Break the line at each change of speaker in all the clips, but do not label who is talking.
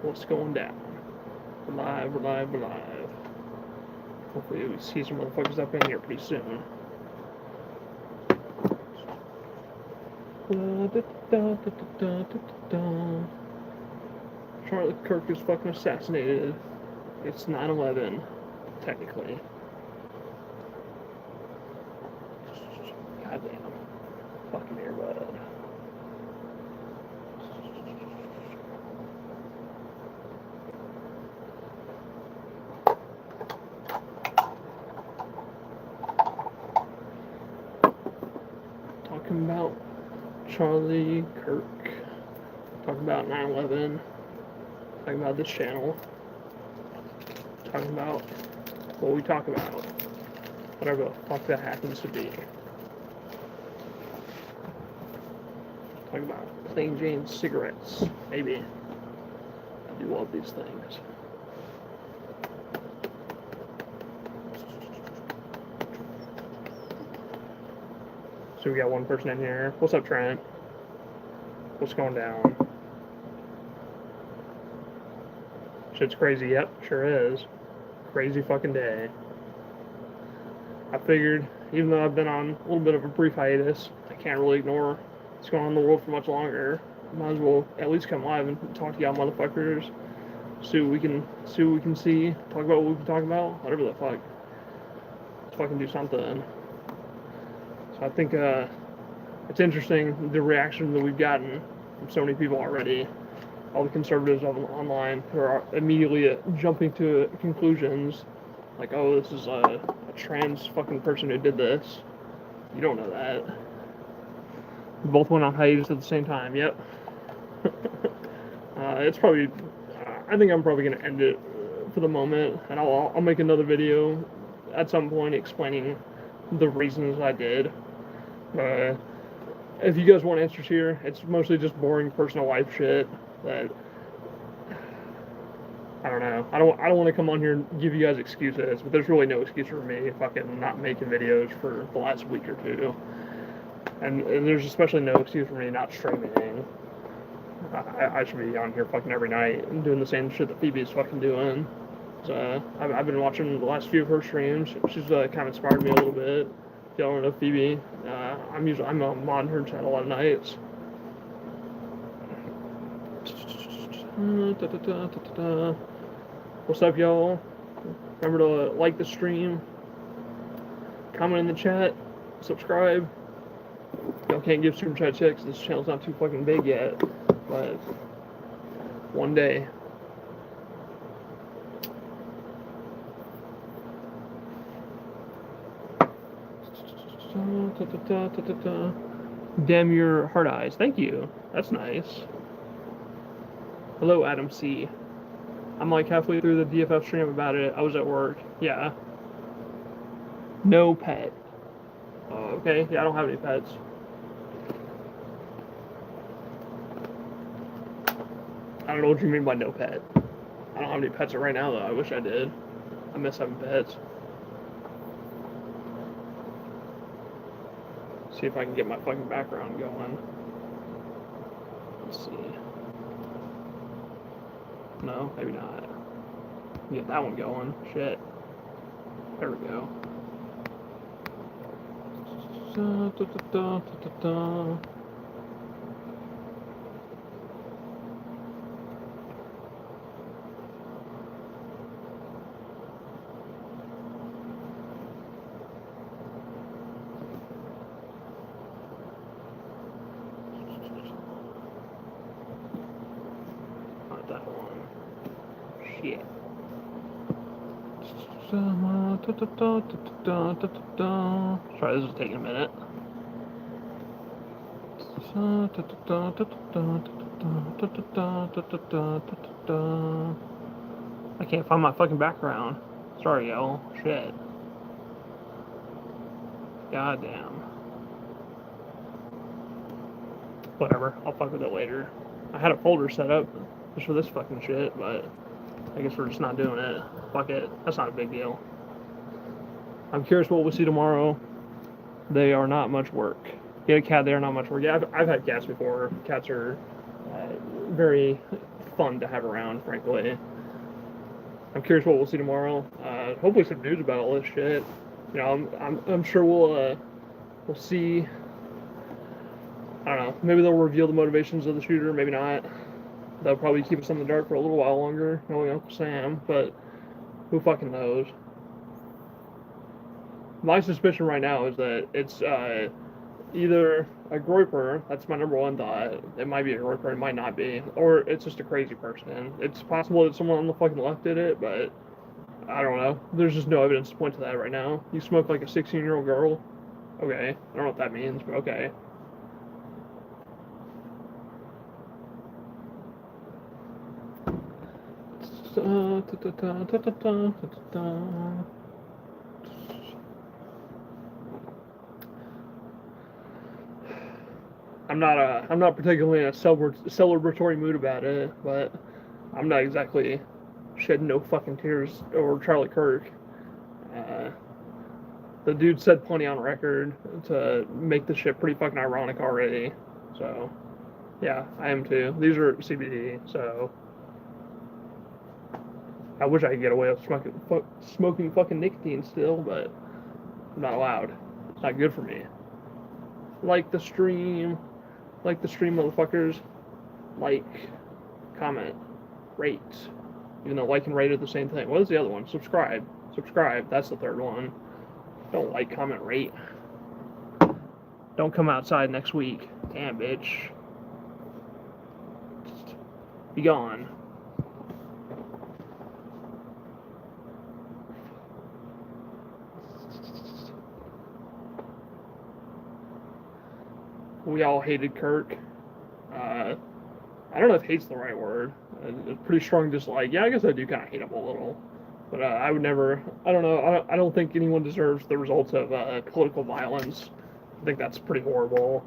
What's going down? We're live. Hopefully we see some motherfuckers up in here pretty soon. Charlie Kirk is fucking assassinated. It's 9/11, technically. Goddamn. Fucking earbud. Talking about Charlie Kirk. Talking about 9/11. Talking about this channel. Talking about what we talk about. Whatever the fuck that happens to be. Talking about plain Jane cigarettes. Maybe. I do love these things. So we got one person in here. What's up, Trent? What's going down? Shit's crazy. Yep, sure is. Crazy fucking day. I figured, even though I've been on a little bit of a brief hiatus, I can't really ignore what's going on in the world for much longer. Might as well at least come live and talk to y'all motherfuckers. See what we can see. Talk about what we can talk about. Whatever the fuck. Let's fucking do something. So I think it's interesting the reaction that we've gotten from so many people already. All the conservatives online who are immediately jumping to conclusions like, oh, this is a trans fucking person who did this. You don't know that. We both went on hiatus at the same time. Yep. It's probably. I think I'm probably gonna end it for the moment, and I'll make another video at some point explaining the reasons I did. If you guys want answers here, it's mostly just boring personal life shit that I don't know. I don't want to come on here and give you guys excuses, but there's really no excuse for me fucking not making videos for the last week or two. And there's especially no excuse for me not streaming. I should be on here fucking every night and doing the same shit that Phoebe's fucking doing. So I've been watching the last few of her streams. She's kind of inspired me a little bit. If y'all don't know Phoebe, I'm on her channel a lot of nights. What's up, y'all? Remember to like the stream, comment in the chat, subscribe. Y'all can't give super chat checks. This channel's not too fucking big yet, but one day. Damn your hard eyes. Thank you. That's nice. Hello, Adam C. I'm like halfway through the DFF stream about it. I was at work. Yeah. No pet. Oh, okay. Yeah, I don't have any pets. I don't know what you mean by no pet. I don't have any pets right now, though. I wish I did. I miss having pets. See if I can get my fucking background going. Let's see. No, maybe not. Get that one going. Shit. There we go. Not that one. Shit. Sorry, this is taking a minute. I can't find my fucking background. Sorry, y'all. Shit. Goddamn. Whatever. I'll fuck with it later. I had a folder set up just for this fucking shit, but I guess we're just not doing it. Fuck it. That's not a big deal. I'm curious what we'll see tomorrow. They are not much work. Get a cat, they are not much work. Yeah, I've had cats before. Cats are very fun to have around, frankly. I'm curious what we'll see tomorrow. Hopefully some news about all this shit. You know, I'm sure we'll see. I don't know. Maybe they'll reveal the motivations of the shooter. Maybe not. They'll probably keep us in the dark for a little while longer, knowing Uncle Sam. But who fucking knows? My suspicion right now is that it's either a groyper. That's my number one thought. It might be a groyper. It might not be, or it's just a crazy person. It's possible that someone on the fucking left did it, but I don't know. There's just no evidence to point to that right now. You smoke like a 16-year-old girl. Okay, I don't know what that means, but okay. I'm not particularly in a celebratory mood about it, but I'm not exactly shedding no fucking tears over Charlie Kirk. The dude said plenty on record to make the shit pretty fucking ironic already. So, yeah, I am too. These are CBD, so I wish I could get away with smoking fucking nicotine still, but I'm not allowed. It's not good for me. Like the stream, motherfuckers. Like, comment, rate. Even though like and rate are the same thing. What is the other one? Subscribe. That's the third one. Don't like, comment, rate. Don't come outside next week. Damn, bitch. Just be gone. We all hated Kirk. I don't know if hate's the right word. A pretty strong dislike. Yeah, I guess I do kind of hate him a little. But I would never, I don't know, I don't think anyone deserves the results of political violence. I think that's pretty horrible.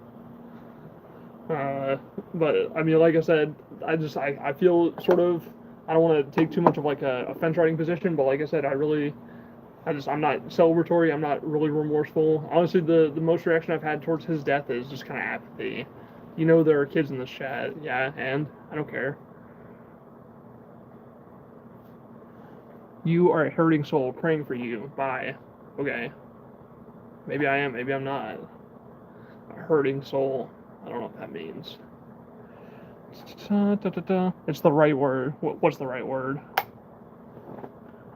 But, I mean, like I said, I feel sort of, I don't want to take too much of like a fence-riding position, but like I said, I'm not celebratory, I'm not really remorseful. Honestly, the most reaction I've had towards his death is just kind of apathy. You know there are kids in this chat, yeah, and I don't care. You are a hurting soul, praying for you. Bye. Okay. Maybe I am, maybe I'm not. A hurting soul. I don't know what that means. It's the right word. What's the right word?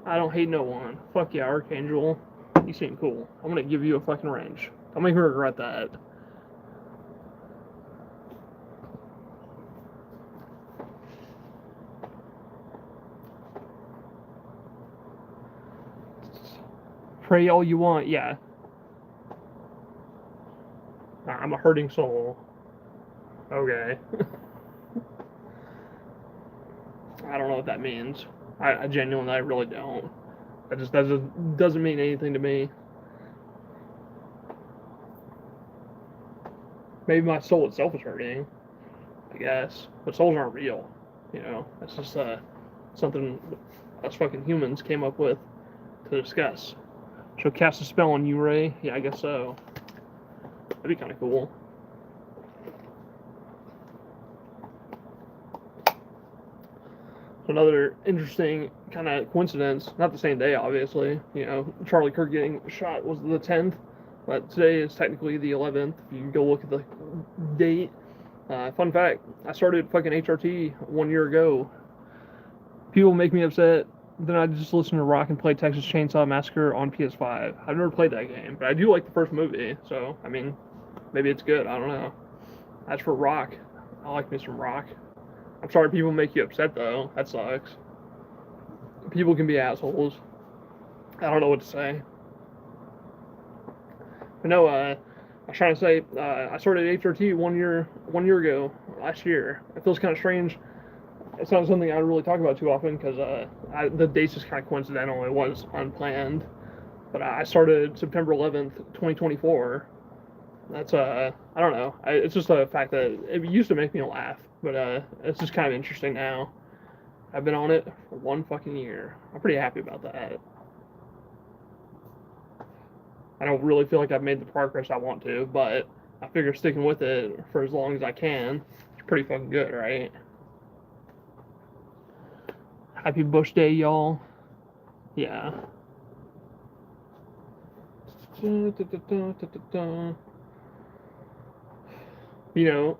I don't hate no one. Fuck yeah, Archangel. You seem cool. I'm gonna give you a fucking wrench. Don't make me regret that. Pray all you want, yeah. I'm a hurting soul. Okay. I don't know what that means. I genuinely, I really don't. That just doesn't mean anything to me. Maybe my soul itself is hurting, I guess. But souls aren't real, you know. That's just something us fucking humans came up with to discuss. She'll cast a spell on you, Ray? Yeah, I guess so. That'd be kind of cool. Another interesting kind of coincidence, not the same day, obviously. You know, Charlie Kirk getting shot was the 10th, but today is technically the 11th. If you can go look at the date. Fun fact, I started fucking HRT 1 year ago. People make me upset. Then I just listen to rock and play Texas Chainsaw Massacre on PS5. I've never played that game, but I do like the first movie, so, I mean, maybe it's good, I don't know. As for rock, I like me some rock. I'm sorry people make you upset, though. That sucks. People can be assholes. I don't know what to say. But no, I was trying to say, I started HRT 1 year ago, last year. It feels kind of strange. It's not something I really talk about too often because the date's just kind of coincidental. It was unplanned. But I started September 11th, 2024. That's, I don't know. It's just a fact that it used to make me laugh. But it's just kind of interesting now. I've been on it for 1 fucking year. I'm pretty happy about that. I don't really feel like I've made the progress I want to, but I figure sticking with it for as long as I can is pretty fucking good, right? Happy Bush Day, y'all. Yeah. You know,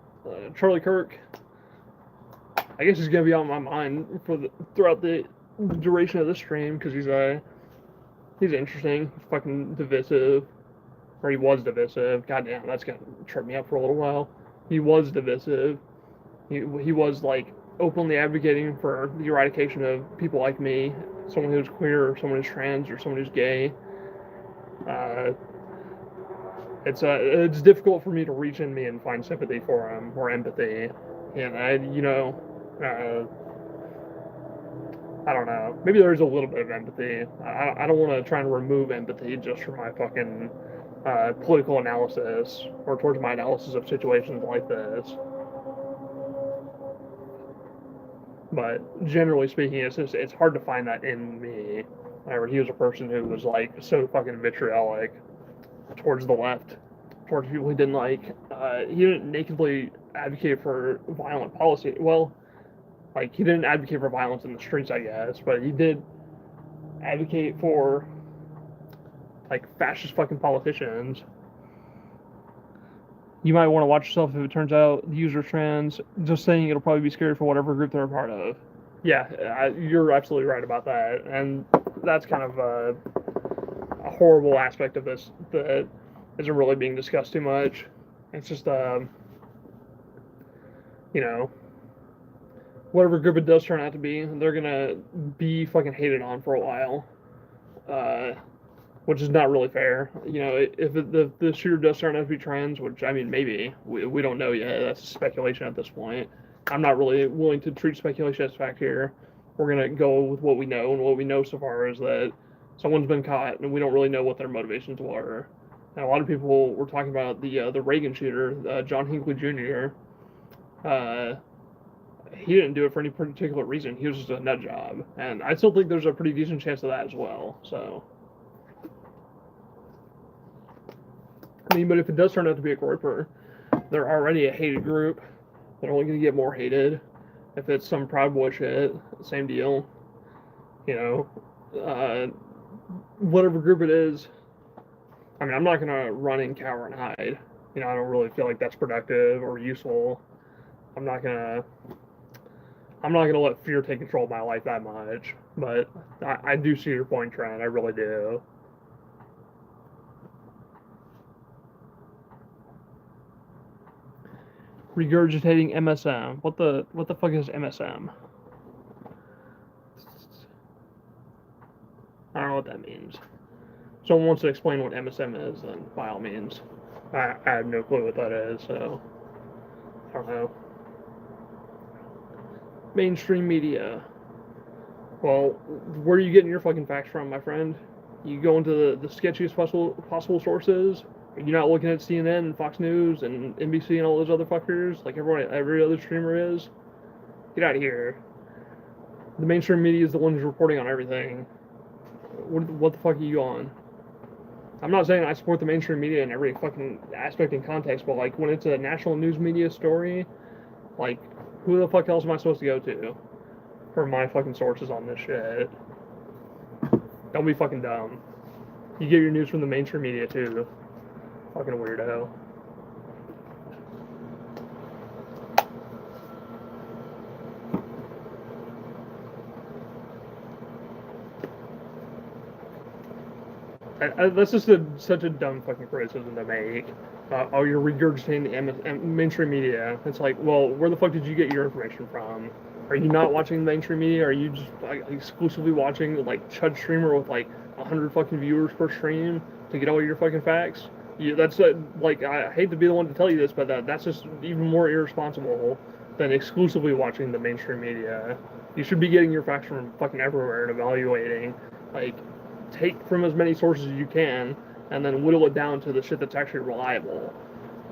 Charlie Kirk, I guess he's gonna be on my mind throughout the duration of this stream because he's interesting, fucking divisive, or he was divisive. Goddamn, that's gonna trip me up for a little while. He was divisive. He was like openly advocating for the eradication of people like me, someone who's queer, or someone who's trans, or someone who's gay. It's difficult for me to reach in me and find sympathy for him or empathy, and I don't know. Maybe there's a little bit of empathy. I don't want to try and remove empathy just from my fucking political analysis or towards my analysis of situations like this. But generally speaking, it's hard to find that in me. Whenever he was a person who was like so fucking vitriolic towards the left, towards people he didn't like. He didn't nakedly advocate for violent policy. Well, like he didn't advocate for violence in the streets, I guess, but he did advocate for like fascist fucking politicians. You might want to watch yourself if it turns out the user's trans. Just saying it'll probably be scary for whatever group they're a part of. Yeah, you're absolutely right about that, and that's kind of a horrible aspect of this that isn't really being discussed too much. It's just, whatever group it does turn out to be, they're gonna be fucking hated on for a while, which is not really fair. If the shooter does turn out to be trans, which, I mean, maybe, we don't know yet, that's speculation at this point. I'm not really willing to treat speculation as fact here. We're gonna go with what we know, and what we know so far is that someone's been caught, and we don't really know what their motivations were. And a lot of people were talking about the Reagan shooter, John Hinckley Jr. He didn't do it for any particular reason. He was just a nut job, and I still think there's a pretty decent chance of that as well. So, I mean, but if it does turn out to be a Groyper, they're already a hated group. They're only going to get more hated. If it's some Proud Boy shit, same deal. Whatever group it is. I mean, I'm not going to run and cower and hide. I don't really feel like that's productive or useful. I'm not gonna let fear take control of my life that much. But I do see your point, Trent. I really do. Regurgitating MSM. What the fuck is MSM? I don't know what that means. If someone wants to explain what MSM is, then by all means. I have no clue what that is, so I don't know. Mainstream media. Well, where are you getting your fucking facts from, my friend? You go into the sketchiest possible sources. Are you not looking at CNN and Fox News and NBC and all those other fuckers like every other streamer is? Get out of here. The mainstream media is the one who's reporting on everything. What the fuck are you on? I'm not saying I support the mainstream media in every fucking aspect and context, but like when it's a national news media story, like who the fuck else am I supposed to go to for my fucking sources on this shit? Don't be fucking dumb. You get your news from the mainstream media too. Fucking weirdo. That's just such a dumb fucking criticism to make. You're regurgitating the mainstream media. It's like, well, where the fuck did you get your information from? Are you not watching the mainstream media? Are you just exclusively watching like Chud Streamer with like 100 fucking viewers per stream to get all your fucking facts? That's like, I hate to be the one to tell you this, but that's just even more irresponsible than exclusively watching the mainstream media. You should be getting your facts from fucking everywhere and evaluating, like, take from as many sources as you can, and then whittle it down to the shit that's actually reliable.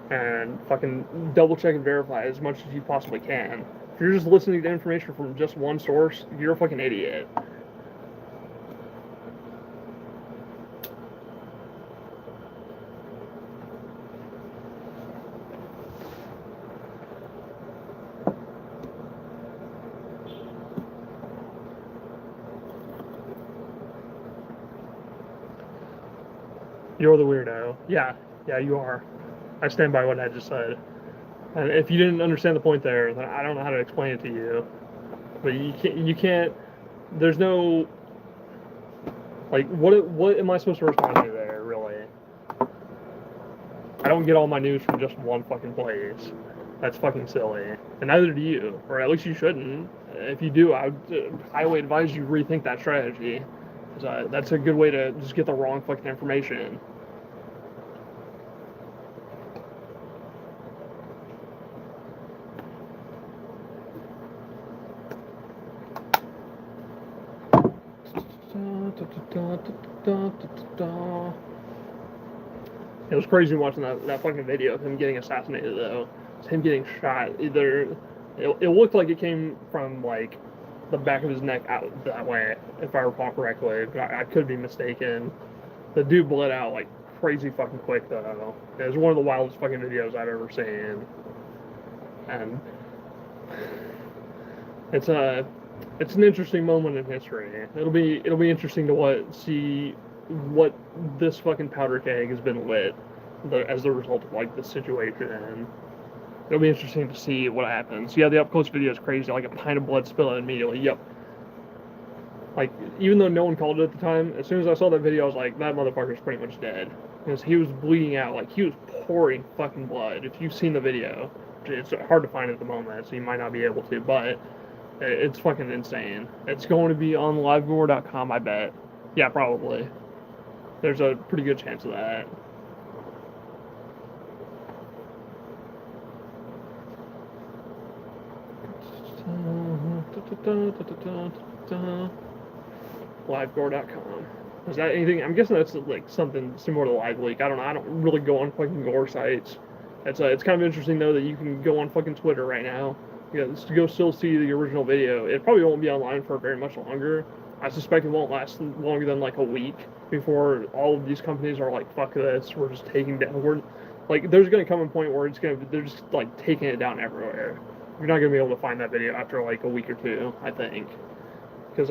And fucking double check and verify as much as you possibly can. If you're just listening to information from just one source, you're a fucking idiot. You're the weirdo. Yeah, you are. I stand by what I just said. And if you didn't understand the point there, then I don't know how to explain it to you. But you can't. There's no. Like, what am I supposed to respond to there, really? I don't get all my news from just one fucking place. That's fucking silly. And neither do you. Or at least you shouldn't. If you do, I would highly advise you rethink that strategy. Because that's a good way to just get the wrong fucking information. It was crazy watching that fucking video of him getting assassinated, though. It's him getting shot. Either it looked like it came from like the back of his neck out that way, if I recall correctly. But I could be mistaken. The dude bled out like crazy fucking quick, though. It was one of the wildest fucking videos I've ever seen, and it's an interesting moment in history. It'll be interesting to see what this fucking powder keg has been lit as the result of like this situation. It'll be interesting to see what happens. Yeah, the up close video is crazy. Like a pint of blood spilling immediately. Yep. Like, even though no one called it at the time, as soon as I saw that video, I was like, that motherfucker's pretty much dead. Because he was bleeding out. Like, he was pouring fucking blood. If you've seen the video, it's hard to find at the moment, so you might not be able to, but it's fucking insane. It's going to be on livegore.com, I bet. Yeah, probably. There's a pretty good chance of that. Livegore.com. Is that anything? I'm guessing that's like something similar to Live Leak. I don't know. I don't really go on fucking gore sites. It's kind of interesting though that you can go on fucking Twitter right now. To go still see the original video. It probably won't be online for very much longer. I suspect it won't last longer than like a week before all of these companies are like, fuck this, we're just taking down. There's gonna come a point where they're just like taking it down everywhere. You're not gonna be able to find that video after like a week or two, I think, because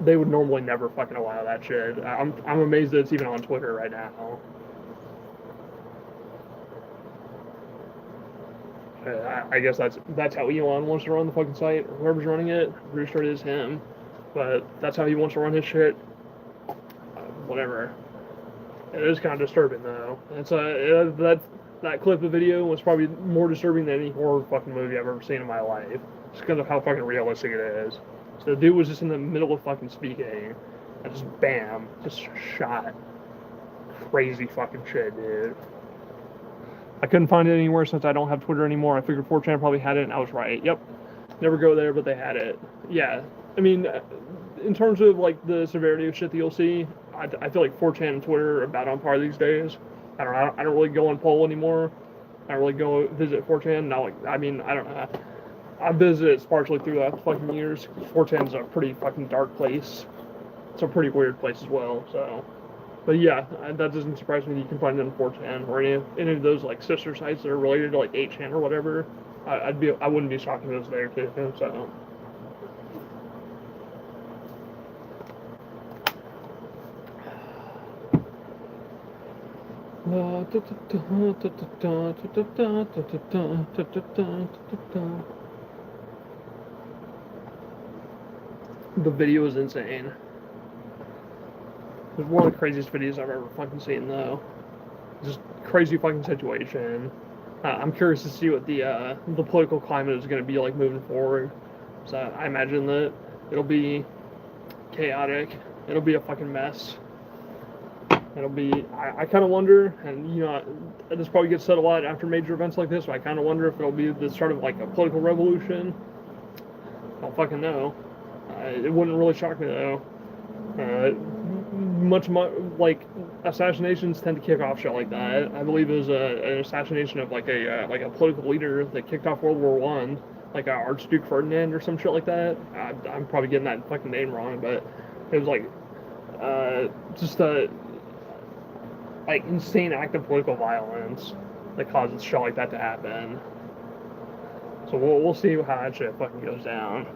they would normally never fucking allow that shit. I'm amazed that it's even on Twitter right now. I guess that's how Elon wants to run the fucking site, or whoever's running it. I'm pretty sure it is him, but that's how he wants to run his shit. Whatever. It is kind of disturbing though. It's that clip of video was probably more disturbing than any horror fucking movie I've ever seen in my life. Just because of how fucking realistic it is. So the dude was just in the middle of fucking speaking, and just bam, just shot. Crazy fucking shit, dude. I couldn't find it anywhere since I don't have Twitter anymore. I figured 4chan probably had it, and I was right. Yep. Never go there, but they had it. Yeah. I mean, in terms of like the severity of shit that you'll see, I feel like 4chan and Twitter are about on par these days. I don't really go on poll anymore. I don't really go visit 4chan. I don't know. I visited sparsely throughout the fucking years. 4chan's a pretty fucking dark place. It's a pretty weird place as well, so. But yeah, that doesn't surprise me that you can find it on 4chan or any of those like sister sites that are related to like 8chan or whatever. I wouldn't be shocked if it was there too, so. The video is insane. It's one of the craziest videos I've ever fucking seen, though. Just crazy fucking situation. I'm curious to see what the political climate is going to be like moving forward. So I imagine that it'll be chaotic. It'll be a fucking mess. It'll be. I kind of wonder, and this probably gets said a lot after major events like this. But I kind of wonder if it'll be the start of like a political revolution. I don't fucking know. It wouldn't really shock me though. Much like assassinations tend to kick off shit like that. I believe it was an assassination of like a political leader that kicked off World War I, like Archduke Ferdinand or some shit like that. I'm probably getting that fucking name wrong, but it was like just a like insane act of political violence that causes shit like that to happen. So we'll see how that shit fucking goes down.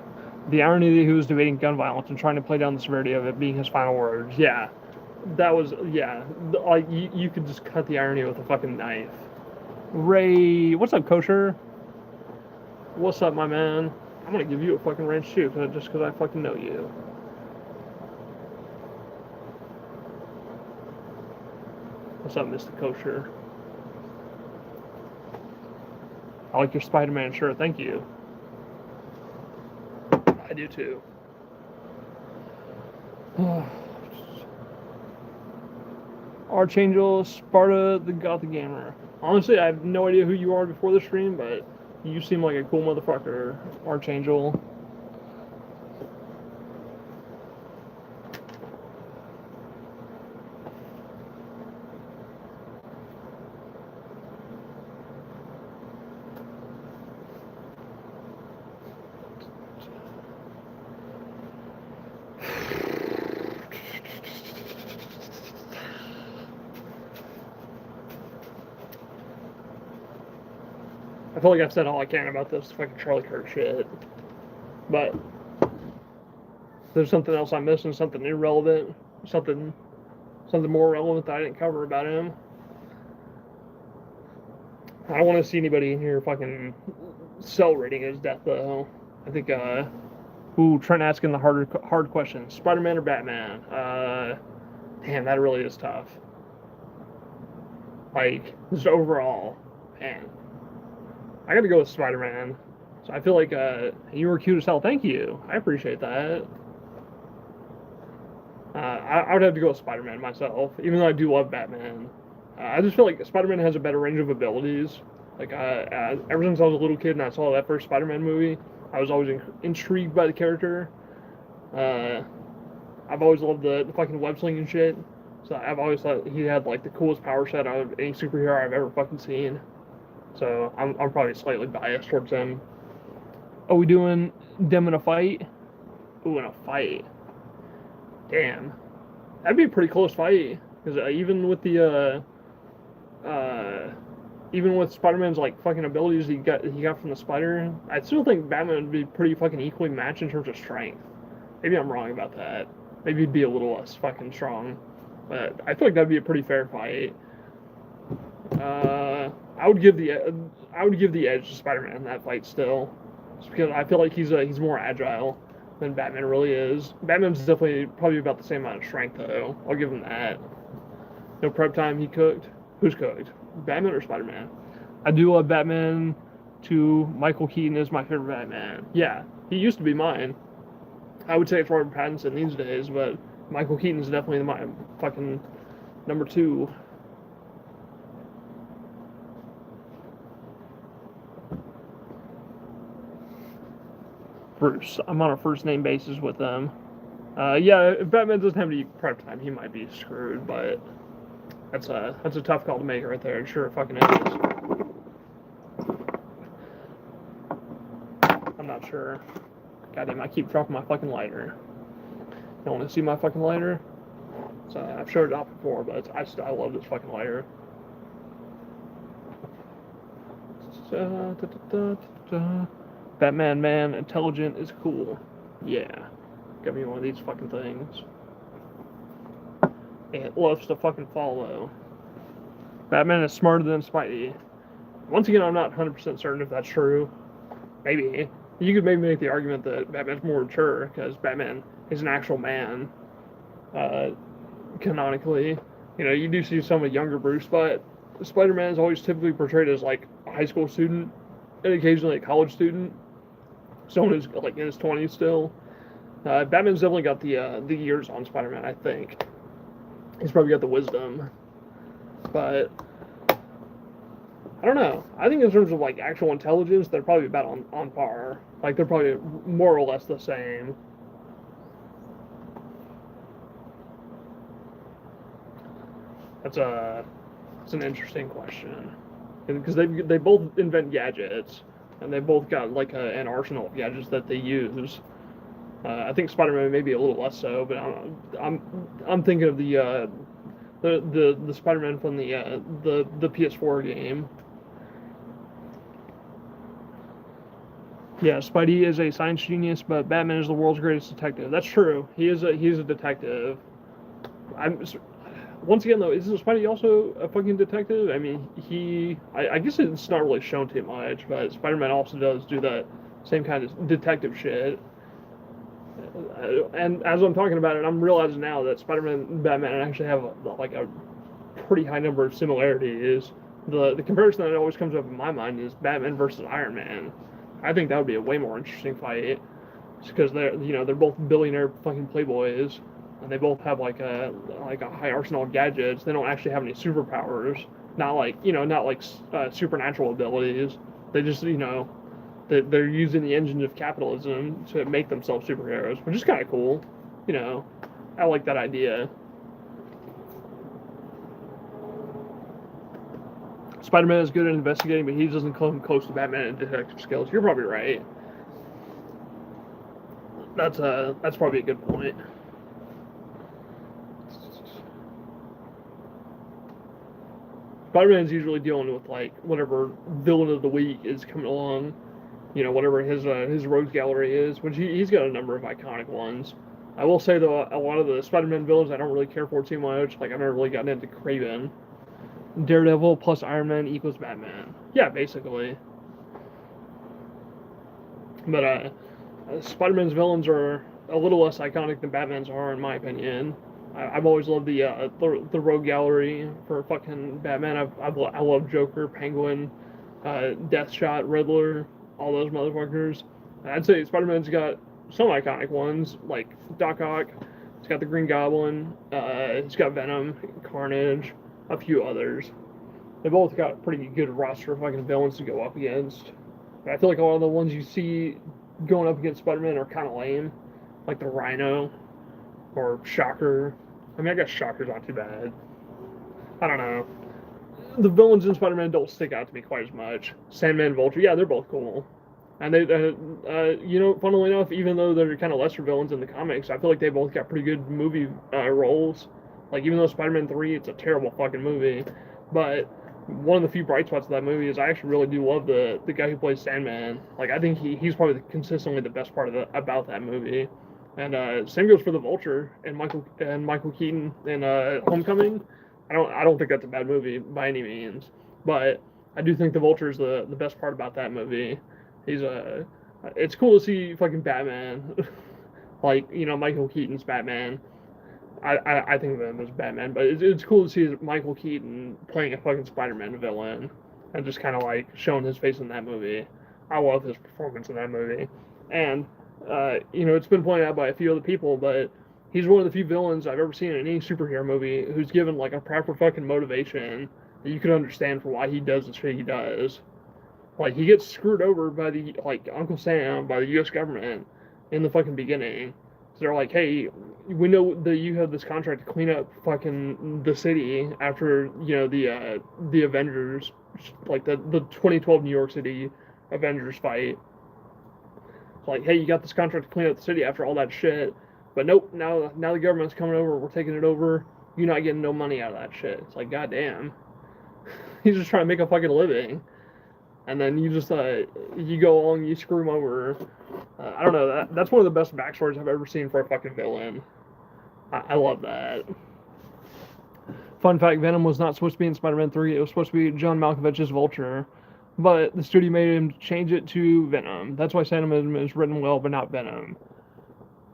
The irony that he was debating gun violence and trying to play down the severity of it being his final words. Yeah, That was, yeah. Like, you could just cut the irony with a fucking knife. Ray, what's up, Kosher? What's up, my man? I'm gonna give you a fucking wrench too, just because I fucking know you. What's up, Mr. Kosher? I like your Spider-Man shirt. Thank you. I do too. Archangel, Sparta, the Gothic Gamer. Honestly, I have no idea who you are before the stream, but you seem like a cool motherfucker, Archangel. I feel like I've said all I can about this fucking Charlie Kirk shit. But there's something else I'm missing, something irrelevant, something more relevant that I didn't cover about him. I don't want to see anybody in here fucking celebrating his death, though. I think, Trent asking the hard questions. Spider-Man or Batman? Damn, that really is tough. Like, just overall, man. I gotta go with Spider-Man. So I feel like you were cute as hell. Thank you. I appreciate that. I would have to go with Spider-Man myself, even though I do love Batman. I just feel like Spider-Man has a better range of abilities. Like, ever since I was a little kid and I saw that first Spider-Man movie, I was always intrigued by the character. I've always loved the fucking web slinging shit. So I've always thought he had like the coolest power set out of any superhero I've ever fucking seen. So I'm probably slightly biased towards him. Are we doing them in a fight? Ooh, in a fight. Damn. That'd be a pretty close fight. Because even with the even with Spider-Man's like fucking abilities he got from the spider, I still think Batman would be pretty fucking equally matched in terms of strength. Maybe I'm wrong about that. Maybe he'd be a little less fucking strong. But I feel like that'd be a pretty fair fight. I would give the edge to Spider-Man in that fight still, just because I feel like he's more agile than Batman really is. Batman's definitely probably about the same amount of strength though. I'll give him that. No prep time. He cooked. Who's cooked? Batman or Spider-Man? I do love Batman. Michael Keaton is my favorite Batman. Yeah, he used to be mine. I would say it's Robert Pattinson these days, but Michael Keaton is definitely my fucking number 2. Bruce. I'm on a first name basis with them. Yeah, if Batman doesn't have any prep time, he might be screwed, but that's a tough call to make right there. Sure it fucking is. I'm not sure. Goddamn, I keep dropping my fucking lighter. You want to see my fucking lighter? So I've showed it off before, but I love this fucking lighter. Batman, man, intelligent is cool. Yeah. Got me one of these fucking things. It loves to fucking follow. Batman is smarter than Spidey. Once again, I'm not 100% certain if that's true. Maybe. You could maybe make the argument that Batman's more mature, because Batman is an actual man. Canonically. You know, you do see some of younger Bruce, but Spider-Man is always typically portrayed as, like, a high school student, and occasionally a college student. Someone who's, like, in his 20s still. Batman's definitely got the years on Spider-Man, I think. He's probably got the wisdom. But I don't know. I think in terms of like actual intelligence, they're probably about on par. Like they're probably more or less the same. That's an interesting question, because they both invent gadgets, and they both got like an arsenal of gadgets that they use. I think Spider-Man maybe a little less so, but I'm thinking of the Spider-Man from the PS4 game. Yeah, Spidey is a science genius, but Batman is the world's greatest detective. That's true. He's a detective. once again, though, isn't Spidey also a fucking detective? I mean, I guess it's not really shown too much, but Spider-Man also does do that same kind of detective shit. And as I'm talking about it, I'm realizing now that Spider-Man and Batman actually have like a pretty high number of similarities. The comparison that always comes up in my mind is Batman versus Iron Man. I think that would be a way more interesting fight, just because they're both billionaire fucking playboys, and they both have like a high arsenal of gadgets. They don't actually have any superpowers, not like supernatural abilities. They just they're using the engine of capitalism to make themselves superheroes, which is kind of cool. You know, I like that idea. Spider-Man is good at investigating, but he doesn't come close to Batman in detective skills. You're probably right. That's probably a good point. Spider-Man's usually dealing with like whatever villain of the week is coming along, whatever his rogues gallery is, which he's got a number of iconic ones. I will say though, a lot of the Spider-Man villains I don't really care for too much. Like I've never really gotten into Kraven. Daredevil plus Iron Man equals Batman. Yeah, basically. But Spider-Man's villains are a little less iconic than Batman's are, in my opinion. I've always loved the Rogue Gallery for fucking Batman. I love Joker, Penguin, Deathshot, Riddler, all those motherfuckers. I'd say Spider-Man's got some iconic ones like Doc Ock. He's got the Green Goblin. He's got Venom, Carnage, a few others. They both got a pretty good roster of fucking villains to go up against. But I feel like a lot of the ones you see going up against Spider-Man are kind of lame, like the Rhino or Shocker. I mean, I guess Shocker's not too bad. I don't know. The villains in Spider-Man don't stick out to me quite as much. Sandman, Vulture, yeah, they're both cool. And funnily enough, even though they're kind of lesser villains in the comics, I feel like they both got pretty good movie roles. Like, even though Spider-Man 3, it's a terrible fucking movie, but one of the few bright spots of that movie is I actually really do love the guy who plays Sandman. Like, I think he's probably consistently the best part about that movie. And same goes for the Vulture and Michael Keaton in Homecoming. I don't think that's a bad movie by any means, but I do think the Vulture is the best part about that movie. It's cool to see fucking Batman, like Michael Keaton's Batman. I think of him as Batman, but it's cool to see Michael Keaton playing a fucking Spider-Man villain and just kind of like showing his face in that movie. I love his performance in that movie, and it's been pointed out by a few other people, but he's one of the few villains I've ever seen in any superhero movie who's given like a proper fucking motivation that you can understand for why he does the shit he does. Like he gets screwed over by Uncle Sam, by the U.S. government in the fucking beginning. So they're like, hey, we know that you have this contract to clean up fucking the city after the Avengers, like the 2012 New York City Avengers fight. It's like, hey, you got this contract to clean up the city after all that shit, but nope, now the government's coming over, we're taking it over. You're not getting no money out of that shit. It's like, goddamn, he's just trying to make a fucking living. And then you just you go along, you screw him over. I don't know. That's one of the best backstories I've ever seen for a fucking villain. I love that. Fun fact: Venom was not supposed to be in Spider-Man 3. It was supposed to be John Malkovich's Vulture, but the studio made him change it to Venom. That's why Sandman is written well, but not Venom.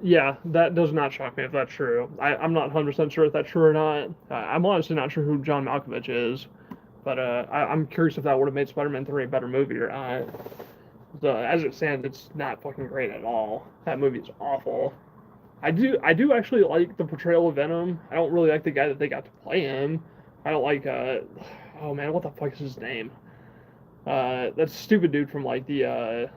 Yeah, that does not shock me if that's true. I'm not 100% sure if that's true or not. I'm honestly not sure who John Malkovich is. But I'm curious if that would have made Spider-Man 3 a better movie or not. As it stands, it's not fucking great at all. That movie is awful. I do actually like the portrayal of Venom. I don't really like the guy that they got to play him. I don't like oh man, what the fuck is his name? That stupid dude from like the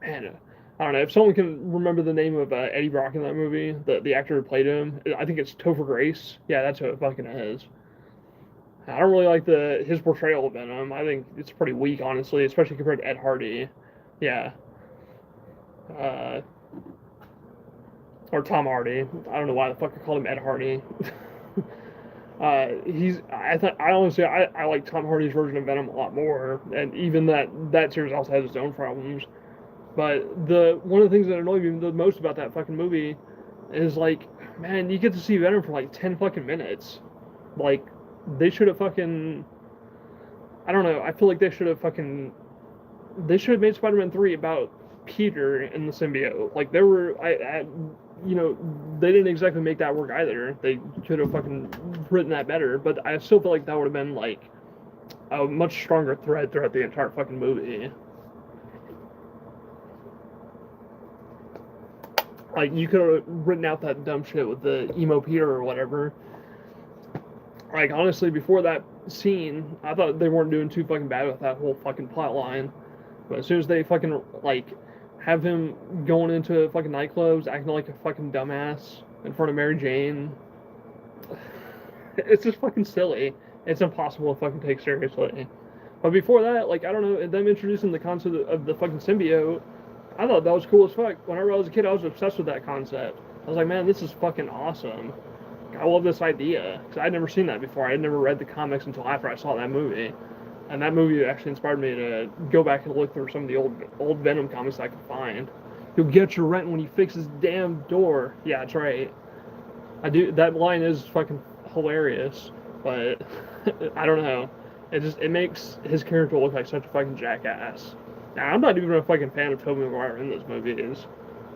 man. I don't know if someone can remember the name of Eddie Brock in that movie. The actor who played him. I think it's Topher Grace. Yeah, that's who it fucking is. I don't really like his portrayal of Venom. I think it's pretty weak, honestly, especially compared to Ed Hardy. Yeah. Or Tom Hardy. I don't know why the fuck I called him Ed Hardy. I like Tom Hardy's version of Venom a lot more, and even that series also has its own problems. But one of the things that annoyed me the most about that fucking movie is like, man, you get to see Venom for like 10 fucking minutes. Like, they should have fucking, I don't know, I feel like they should have made Spider-Man 3 about Peter and the symbiote. Like, there were, they didn't exactly make that work either. They could have fucking written that better, but I still feel like that would have been, like, a much stronger thread throughout the entire fucking movie. Like, you could have written out that dumb shit with the emo Peter or whatever. Like, honestly, before that scene, I thought they weren't doing too fucking bad with that whole fucking plot line. But as soon as they fucking, like, have him going into fucking nightclubs, acting like a fucking dumbass in front of Mary Jane, it's just fucking silly. It's impossible to fucking take seriously. But before that, like, I don't know, them introducing the concept of the fucking symbiote, I thought that was cool as fuck. Whenever I was a kid, I was obsessed with that concept. I was like, man, this is fucking awesome. I love this idea. Because I'd never seen that before. I had never read the comics until after I saw that movie. And that movie actually inspired me to go back and look through some of the old Venom comics I could find. You'll get your rent when you fix his damn door. Yeah, that's right. I do. That line is fucking hilarious, but I don't know. It makes his character look like such a fucking jackass. Now, I'm not even a fucking fan of Tobey Maguire in those movies.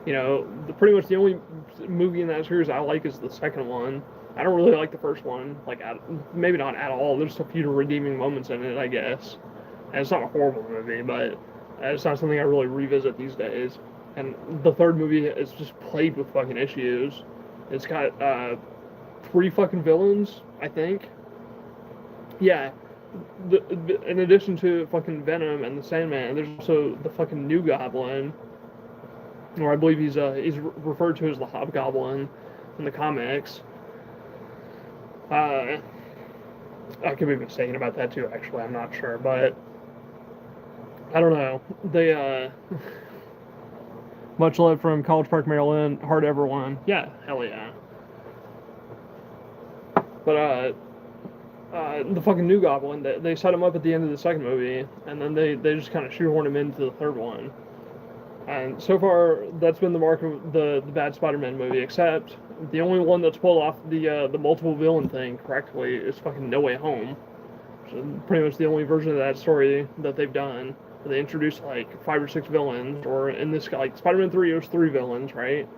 You know, pretty much the only movie in that series I like is the second one. I don't really like the first one, like, maybe not at all. There's a few redeeming moments in it, I guess. And it's not a horrible movie, but it's not something I really revisit these days. And the third movie is just plagued with fucking issues. It's got 3 fucking villains, I think. Yeah. In addition to fucking Venom and the Sandman, there's also the fucking New Goblin, or I believe he's referred to as the Hobgoblin in the comics. I could be mistaken about that too, actually. I'm not sure, but I don't know. They, much love from College Park, Maryland. Hard ever won. Yeah, hell yeah. But, the fucking New Goblin, they set him up at the end of the second movie, and then they just kind of shoehorned him into the third one. And so far, that's been the mark of the bad Spider-Man movie, except the only one that's pulled off the multiple villain thing correctly is fucking No Way Home. Which is pretty much the only version of that story that they've done. Where they introduced like 5 or 6 villains, or in this, like, Spider-Man 3, it was 3 villains, right?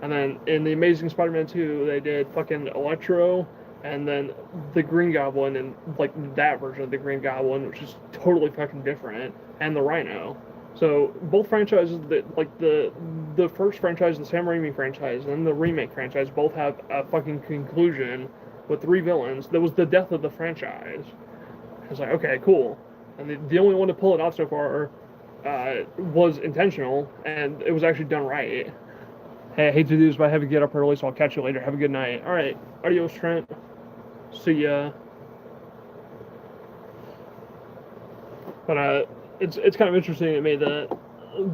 And then in the Amazing Spider-Man 2, they did fucking Electro, and then the Green Goblin, and like that version of the Green Goblin, which is totally fucking different, and the Rhino. So both franchises, like the first franchise, the Sam Raimi franchise, and then the remake franchise, both have a fucking conclusion with 3 villains. That was the death of the franchise. I was like, okay, cool. And the only one to pull it off so far was intentional, and it was actually done right. Hey, I hate to do this, but I have to get up early, so I'll catch you later. Have a good night. All right, adios, Trent. See ya. But it's kind of interesting to me that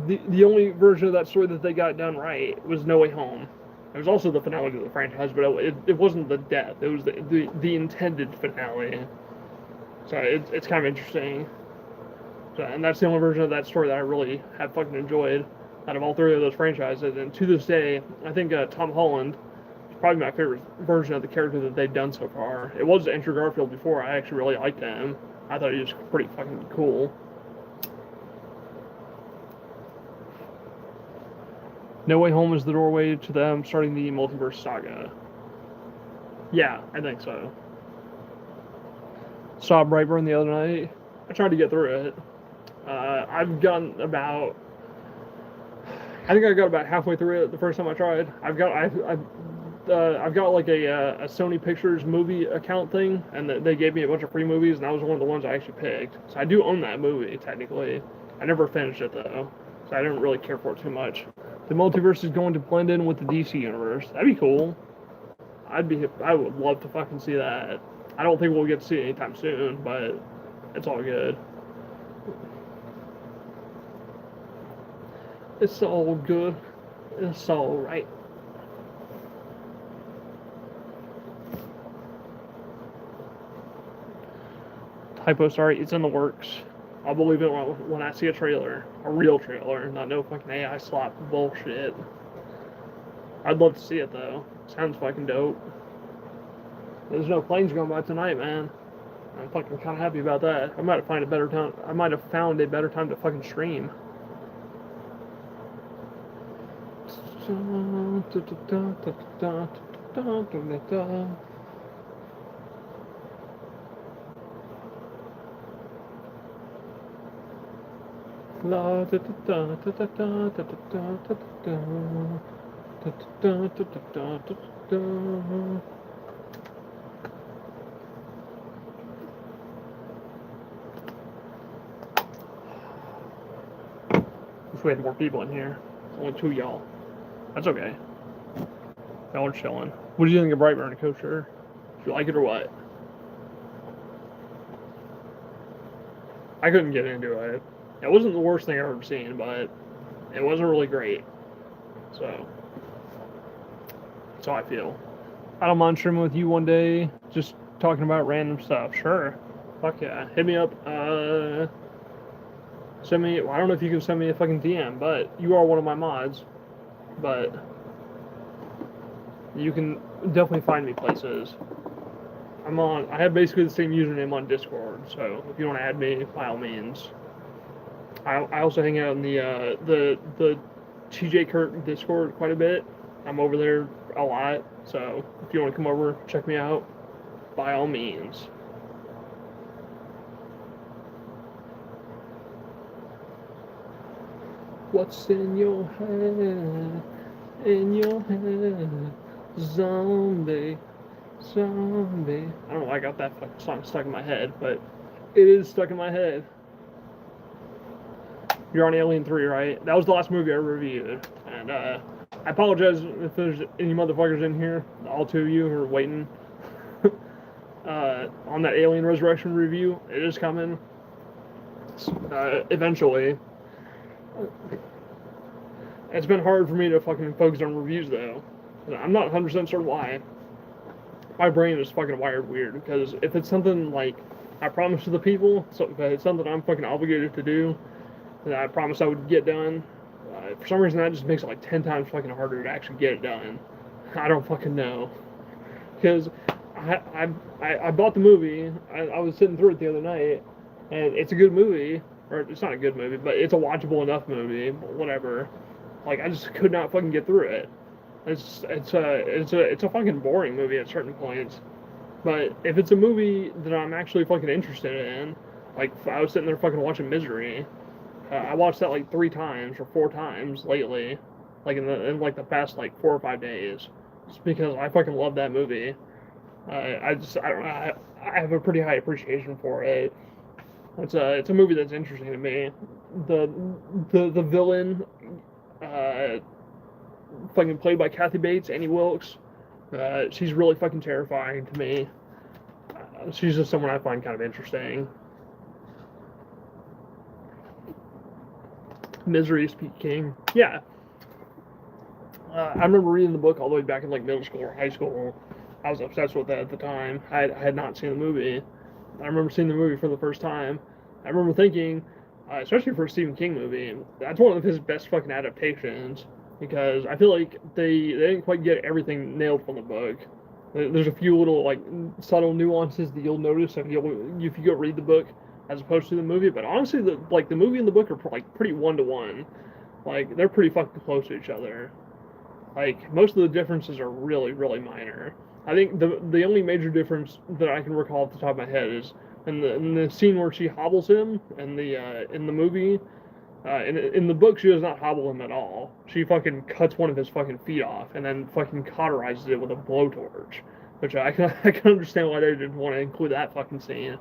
the only version of that story that they got done right was No Way Home. It was also the finale of the franchise, but it wasn't the death. It was the intended finale. So it's kind of interesting. So, and that's the only version of that story that I really have fucking enjoyed out of all 3 of those franchises. And to this day, I think Tom Holland is probably my favorite version of the character that they've done so far. It was Andrew Garfield before. I actually really liked him. I thought he was pretty fucking cool. No Way Home is the doorway to them starting the multiverse saga. Yeah, I think so. Saw Brightburn the other night. I tried to get through it. I've gotten about... I think I got about halfway through it the first time I tried. I've got like a Sony Pictures movie account thing, and they gave me a bunch of free movies, and that was one of the ones I actually picked. So I do own that movie, technically. I never finished it, though, so I didn't really care for it too much. The multiverse is going to blend in with the DC universe. That'd be cool. I would love to fucking see that. I don't think we'll get to see it anytime soon, but it's all good. It's all good. It's all right. Typo, sorry, it's in the works. I'll believe it when I see a trailer. A real trailer, not no fucking AI slop bullshit. I'd love to see it, though. Sounds fucking dope. There's no planes going by tonight, man. I'm fucking kind of happy about that. I might have found a better time. I might have found a better time to fucking stream. La da da da da da da da da da da da da. Wish we had more people in here. Only 2 y'all. That's okay. Y'all are chilling. What do you think of Brightburn, Kosher? Do you like it or what? I couldn't get into it. It wasn't the worst thing I've ever seen, but it wasn't really great. So, that's how I feel. I don't mind streaming with you one day, just talking about random stuff. Sure. Fuck yeah. Hit me up. Send me, well, I don't know if you can send me a fucking DM, but you are one of my mods. But you can definitely find me places. I have basically the same username on Discord, so if you want to add me, by all means. I also hang out in the TJ Kirk Discord quite a bit. I'm over there a lot, so if you want to come over, check me out, by all means. What's in your head? In your head, zombie. I don't know why I got that fucking song stuck in my head, but it is stuck in my head. You're on Alien 3, right? That was the last movie I reviewed. And I apologize if there's any motherfuckers in here, all 2 of you who are waiting on that Alien Resurrection review. It is coming eventually. It's been hard for me to fucking focus on reviews, though. I'm not 100% sure why. My brain is fucking wired weird, because if it's something like I promised to the people, so if it's something I'm fucking obligated to do, that I promised I would get done, for some reason that just makes it like 10 times fucking harder to actually get it done. I don't fucking know. Because I bought the movie, I was sitting through it the other night, and it's a good movie, or it's not a good movie, but it's a watchable enough movie, whatever. Like, I just could not fucking get through it. It's a fucking boring movie at certain points. But if it's a movie that I'm actually fucking interested in, like if I was sitting there fucking watching Misery, I watched that like 3 times or 4 times lately, like in like the past like 4 or 5 days, just because I fucking love that movie. I don't know. I have a pretty high appreciation for it. It's a movie that's interesting to me. The villain, fucking played by Kathy Bates, Annie Wilkes. She's really fucking terrifying to me. She's just someone I find kind of interesting. Misery, Speak King. Yeah. I remember reading the book all the way back in like middle school or high school. I was obsessed with it at the time. I had not seen the movie. I remember seeing the movie for the first time. I remember thinking, especially for a Stephen King movie, that's one of his best fucking adaptations, because I feel like they didn't quite get everything nailed from the book. There's a few little like subtle nuances that you'll notice if you go read the book as opposed to the movie. But honestly, the movie and the book are like pretty 1-to-1. Like they're pretty fucking close to each other. Like most of the differences are really, really minor. I think the only major difference that I can recall off the top of my head is in the scene where she hobbles him in the movie. In the book, she does not hobble him at all. She fucking cuts one of his fucking feet off and then fucking cauterizes it with a blowtorch. Which I can understand why they didn't want to include that fucking scene.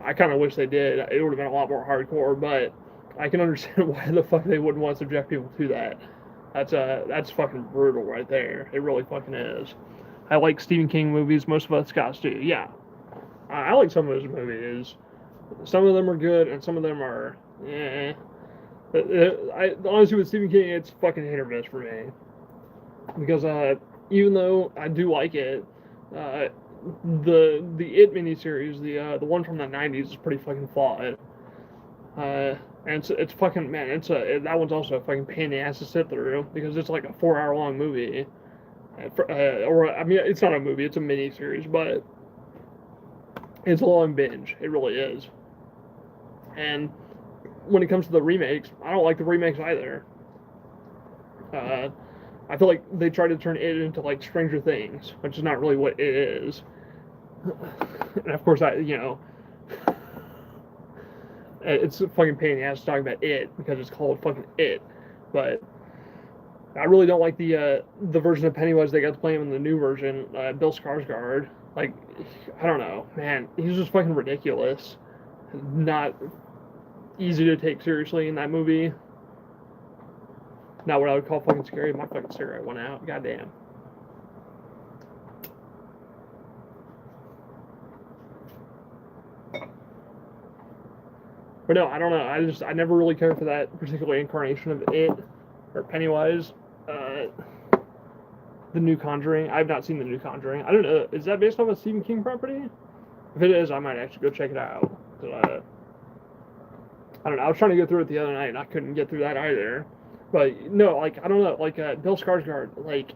I kind of wish they did. It would have been a lot more hardcore, but I can understand why the fuck they wouldn't want to subject people to that. That's fucking brutal right there. It really fucking is. I like Stephen King movies. Most of us guys do. Yeah. I like some of his movies. Some of them are good, and some of them are, eh. Honestly, with Stephen King, it's fucking hit or miss for me. Because even though I do like it, the It miniseries, the one from the '90s, is pretty fucking flawed. And it's fucking, man, that one's also a fucking pain in the ass to sit through, because it's like a 4-hour long movie. Or I mean, it's not a movie, it's a miniseries, but It's a long binge. It really is. And when it comes to the remakes, I don't like the remakes either. I feel like they try to turn it into like Stranger Things, which is not really what it is. And of course, it's a fucking pain in the ass talking about it because it's called fucking it. But I really don't like the version of Pennywise they got to play him in the new version, Bill Skarsgård. Like, I don't know, man, he's just fucking ridiculous. Not easy to take seriously in that movie. Not what I would call fucking scary. My fucking cigarette went out. Goddamn. But no, I don't know. I never really cared for that particular incarnation of it or Pennywise. The new Conjuring. I've not seen the new Conjuring. I don't know. Is that based off a Stephen King property? If it is, I might actually go check it out. I don't know. I was trying to go through it the other night, and I couldn't get through that either. But no, like I don't know. Like Bill Skarsgård. Like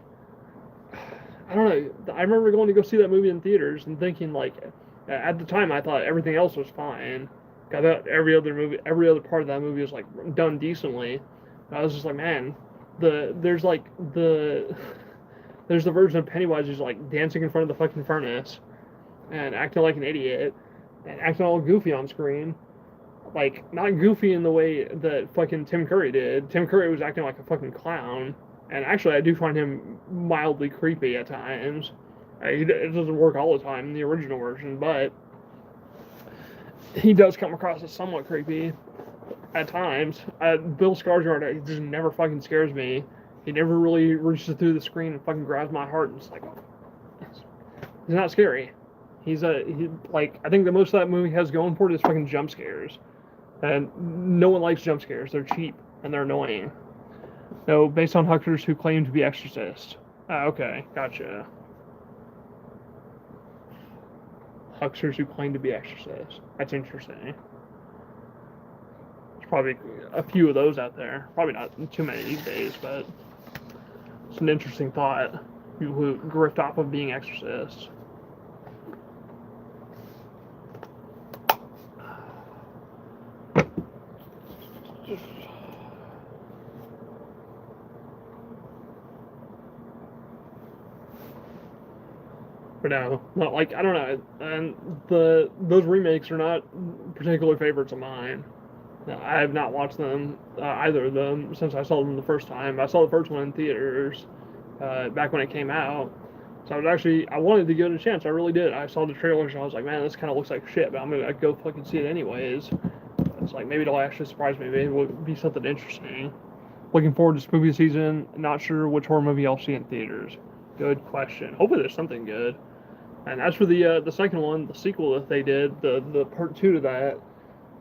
I don't know. I remember going to go see that movie in theaters and thinking like, at the time I thought everything else was fine. I thought every other part of that movie was like done decently. And I was just like, man, there's the version of Pennywise who's like dancing in front of the fucking furnace and acting like an idiot and acting all goofy on screen. Like, not goofy in the way that fucking Tim Curry did. Tim Curry was acting like a fucking clown. And actually, I do find him mildly creepy at times. It doesn't work all the time in the original version, but he does come across as somewhat creepy at times. Bill Skarsgård, he just never fucking scares me. He never really reaches through the screen and fucking grabs my heart and it's like, oh, he's not scary. I think the most that movie has going for it is fucking jump scares. And no one likes jump scares. They're cheap and they're annoying. No, based on hucksters who claim to be exorcists. Okay, gotcha. Hucksters who claim to be exorcists. That's interesting. There's probably a few of those out there. Probably not too many these days, but it's an interesting thought. People who grift off of being exorcists. But no, not like I don't know, and those remakes are not particular favorites of mine. I have not watched them either of them since I saw them the first time. I saw the first one in theaters back when it came out, so I wanted to give it a chance. I really did. I saw the trailers and I was like, man, this kind of looks like shit, but I'm gonna go fucking see it anyways. It's like maybe it'll actually surprise me. Maybe it'll be something interesting. Looking forward to spooky season. Not sure which horror movie I'll see in theaters. Good question. Hopefully there's something good. And as for the second one, the sequel that they did, the part 2 to that,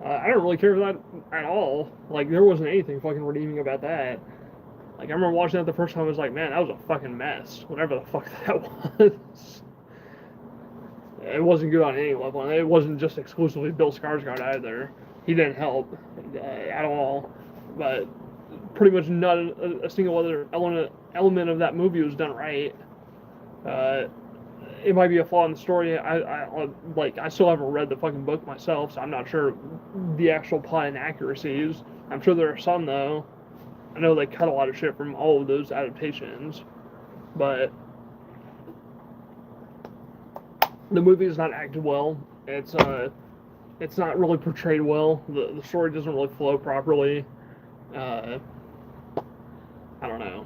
I don't really care for that at all. Like, there wasn't anything fucking redeeming about that. Like, I remember watching that the first time, I was like, man, that was a fucking mess. Whatever the fuck that was. It wasn't good on any level, and it wasn't just exclusively Bill Skarsgård either. He didn't help at all. But pretty much not a single other element of that movie was done right. It might be a flaw in the story. I still haven't read the fucking book myself, so I'm not sure the actual plot inaccuracies. I'm sure there are some though. I know they cut a lot of shit from all of those adaptations, but the movie is not acted well. It's not really portrayed well. The story doesn't really flow properly. I don't know.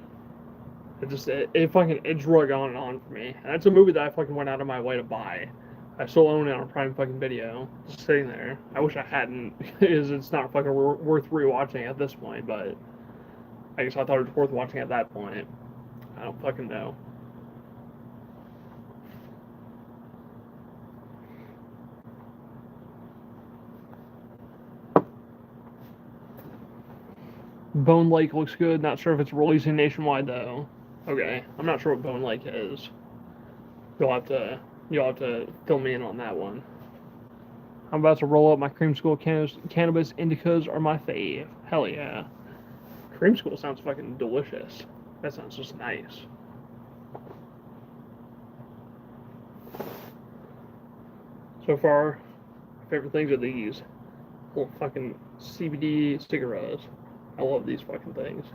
It drug on and on for me. And that's a movie that I fucking went out of my way to buy. I still own it on Prime fucking Video, just sitting there. I wish I hadn't, because it's not fucking worth rewatching at this point. But I guess I thought it was worth watching at that point. I don't fucking know. Bone Lake looks good. Not sure if it's releasing nationwide though. Okay, I'm not sure what Bone Lake is. You'll have to fill me in on that one. I'm about to roll up my cream school cannabis indicas are my fave. Hell yeah. Cream school sounds fucking delicious. That sounds just nice. So far, my favorite things are these little fucking CBD cigarettes. I love these fucking things.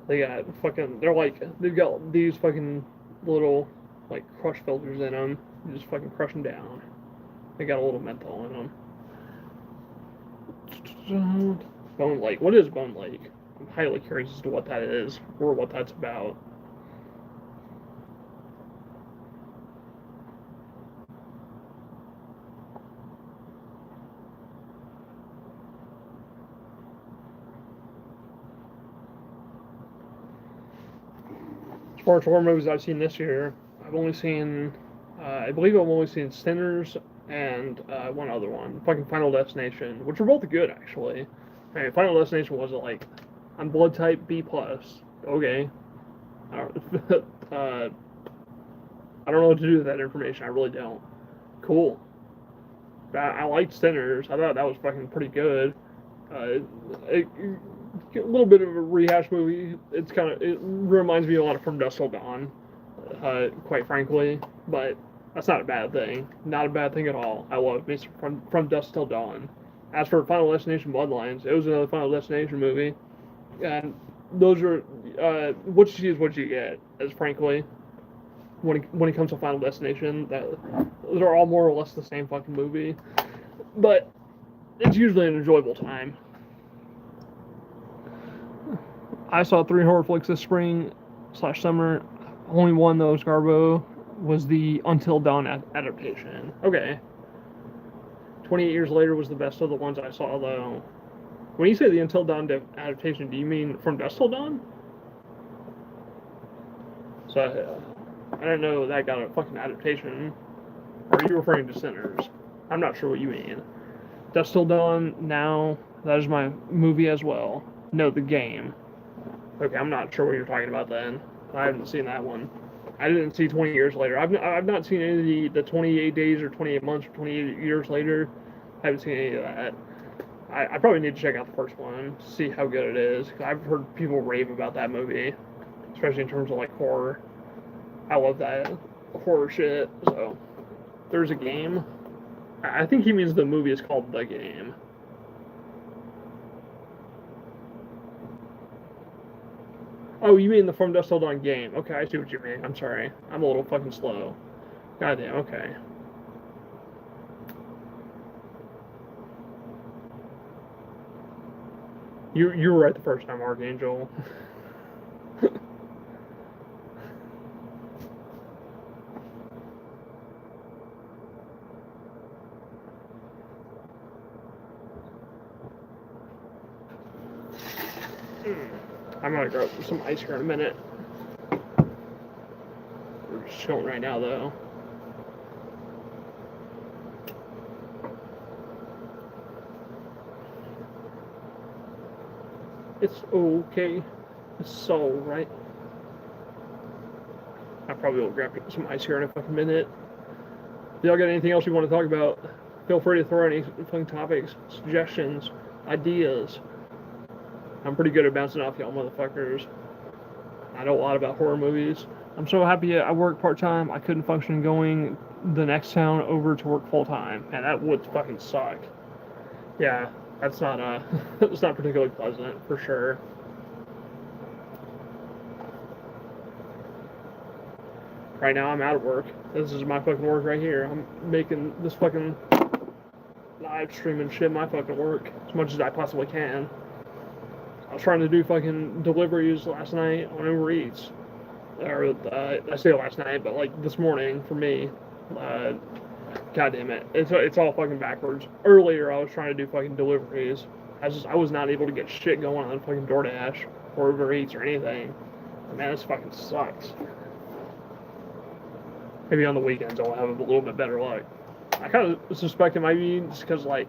They got fucking. They've got these fucking little like crush filters in them. You just fucking crush them down. They got a little menthol in them. Bone Lake. What is Bone Lake? I'm highly curious as to what that is or what that's about. As far as horror movies I've seen this year, I've only seen, I believe I've only seen Sinners and one other one, fucking Final Destination, which were both good actually. I mean, Final Destination was like, I'm blood type B plus. Okay, I don't, I don't know what to do with that information. I really don't. Cool. I liked Sinners. I thought that was fucking pretty good. Uh, a little bit of a rehash movie. It reminds me a lot of From Dusk Till Dawn, quite frankly. But that's not a bad thing. Not a bad thing at all. I love me From Dusk Till Dawn. As for Final Destination Bloodlines, it was another Final Destination movie, and those are what you see is what you get. As frankly, when it comes to Final Destination, those are all more or less the same fucking movie, but it's usually an enjoyable time. I saw 3 horror flicks this spring/summer. Only one that was Garbo was the Until Dawn adaptation. Okay. 28 Years Later was the best of the ones I saw, though. When you say the Until Dawn adaptation, do you mean From Dusk Till Dawn? So, I don't know that got a fucking adaptation. Or are you referring to Sinners? I'm not sure what you mean. Dusk Till Dawn, now, that is my movie as well. No, the game. Okay, I'm not sure what you're talking about then. I haven't seen that one. I didn't see 20 Years Later. I've not seen any of the 28 days or 28 months or 28 years later. I haven't seen any of that. I probably need to check out the first one, see how good it is. I've heard people rave about that movie, especially in terms of like horror. I love that horror shit. So there's a game. I think he means the movie is called The Game. Oh, you mean the From Dusk Till Dawn game? Okay, I see what you mean. I'm sorry. I'm a little fucking slow. Goddamn. Okay. You were right the first time, Archangel. I'm gonna grab some ice here in a minute. We're just chilling right now, though. It's okay. It's alright. I probably will grab some ice here in a fucking minute. If y'all got anything else you want to talk about, feel free to throw any fucking topics, suggestions, ideas. I'm pretty good at bouncing off y'all motherfuckers. I know a lot about horror movies. I'm so happy I work part-time. I couldn't function going the next town over to work full-time. And that would fucking suck. Yeah, that's not that's not particularly pleasant, for sure. Right now I'm out of work. This is my fucking work right here. I'm making this fucking live stream and shit my fucking work as much as I possibly can. I was trying to do fucking deliveries last night on Uber Eats. Or, I say last night, but like this morning for me. God damn it. It's all fucking backwards. Earlier, I was trying to do fucking deliveries. I was not able to get shit going on fucking DoorDash or Uber Eats or anything. Man, this fucking sucks. Maybe on the weekends I'll have a little bit better luck. I kind of suspect it might be just because, like,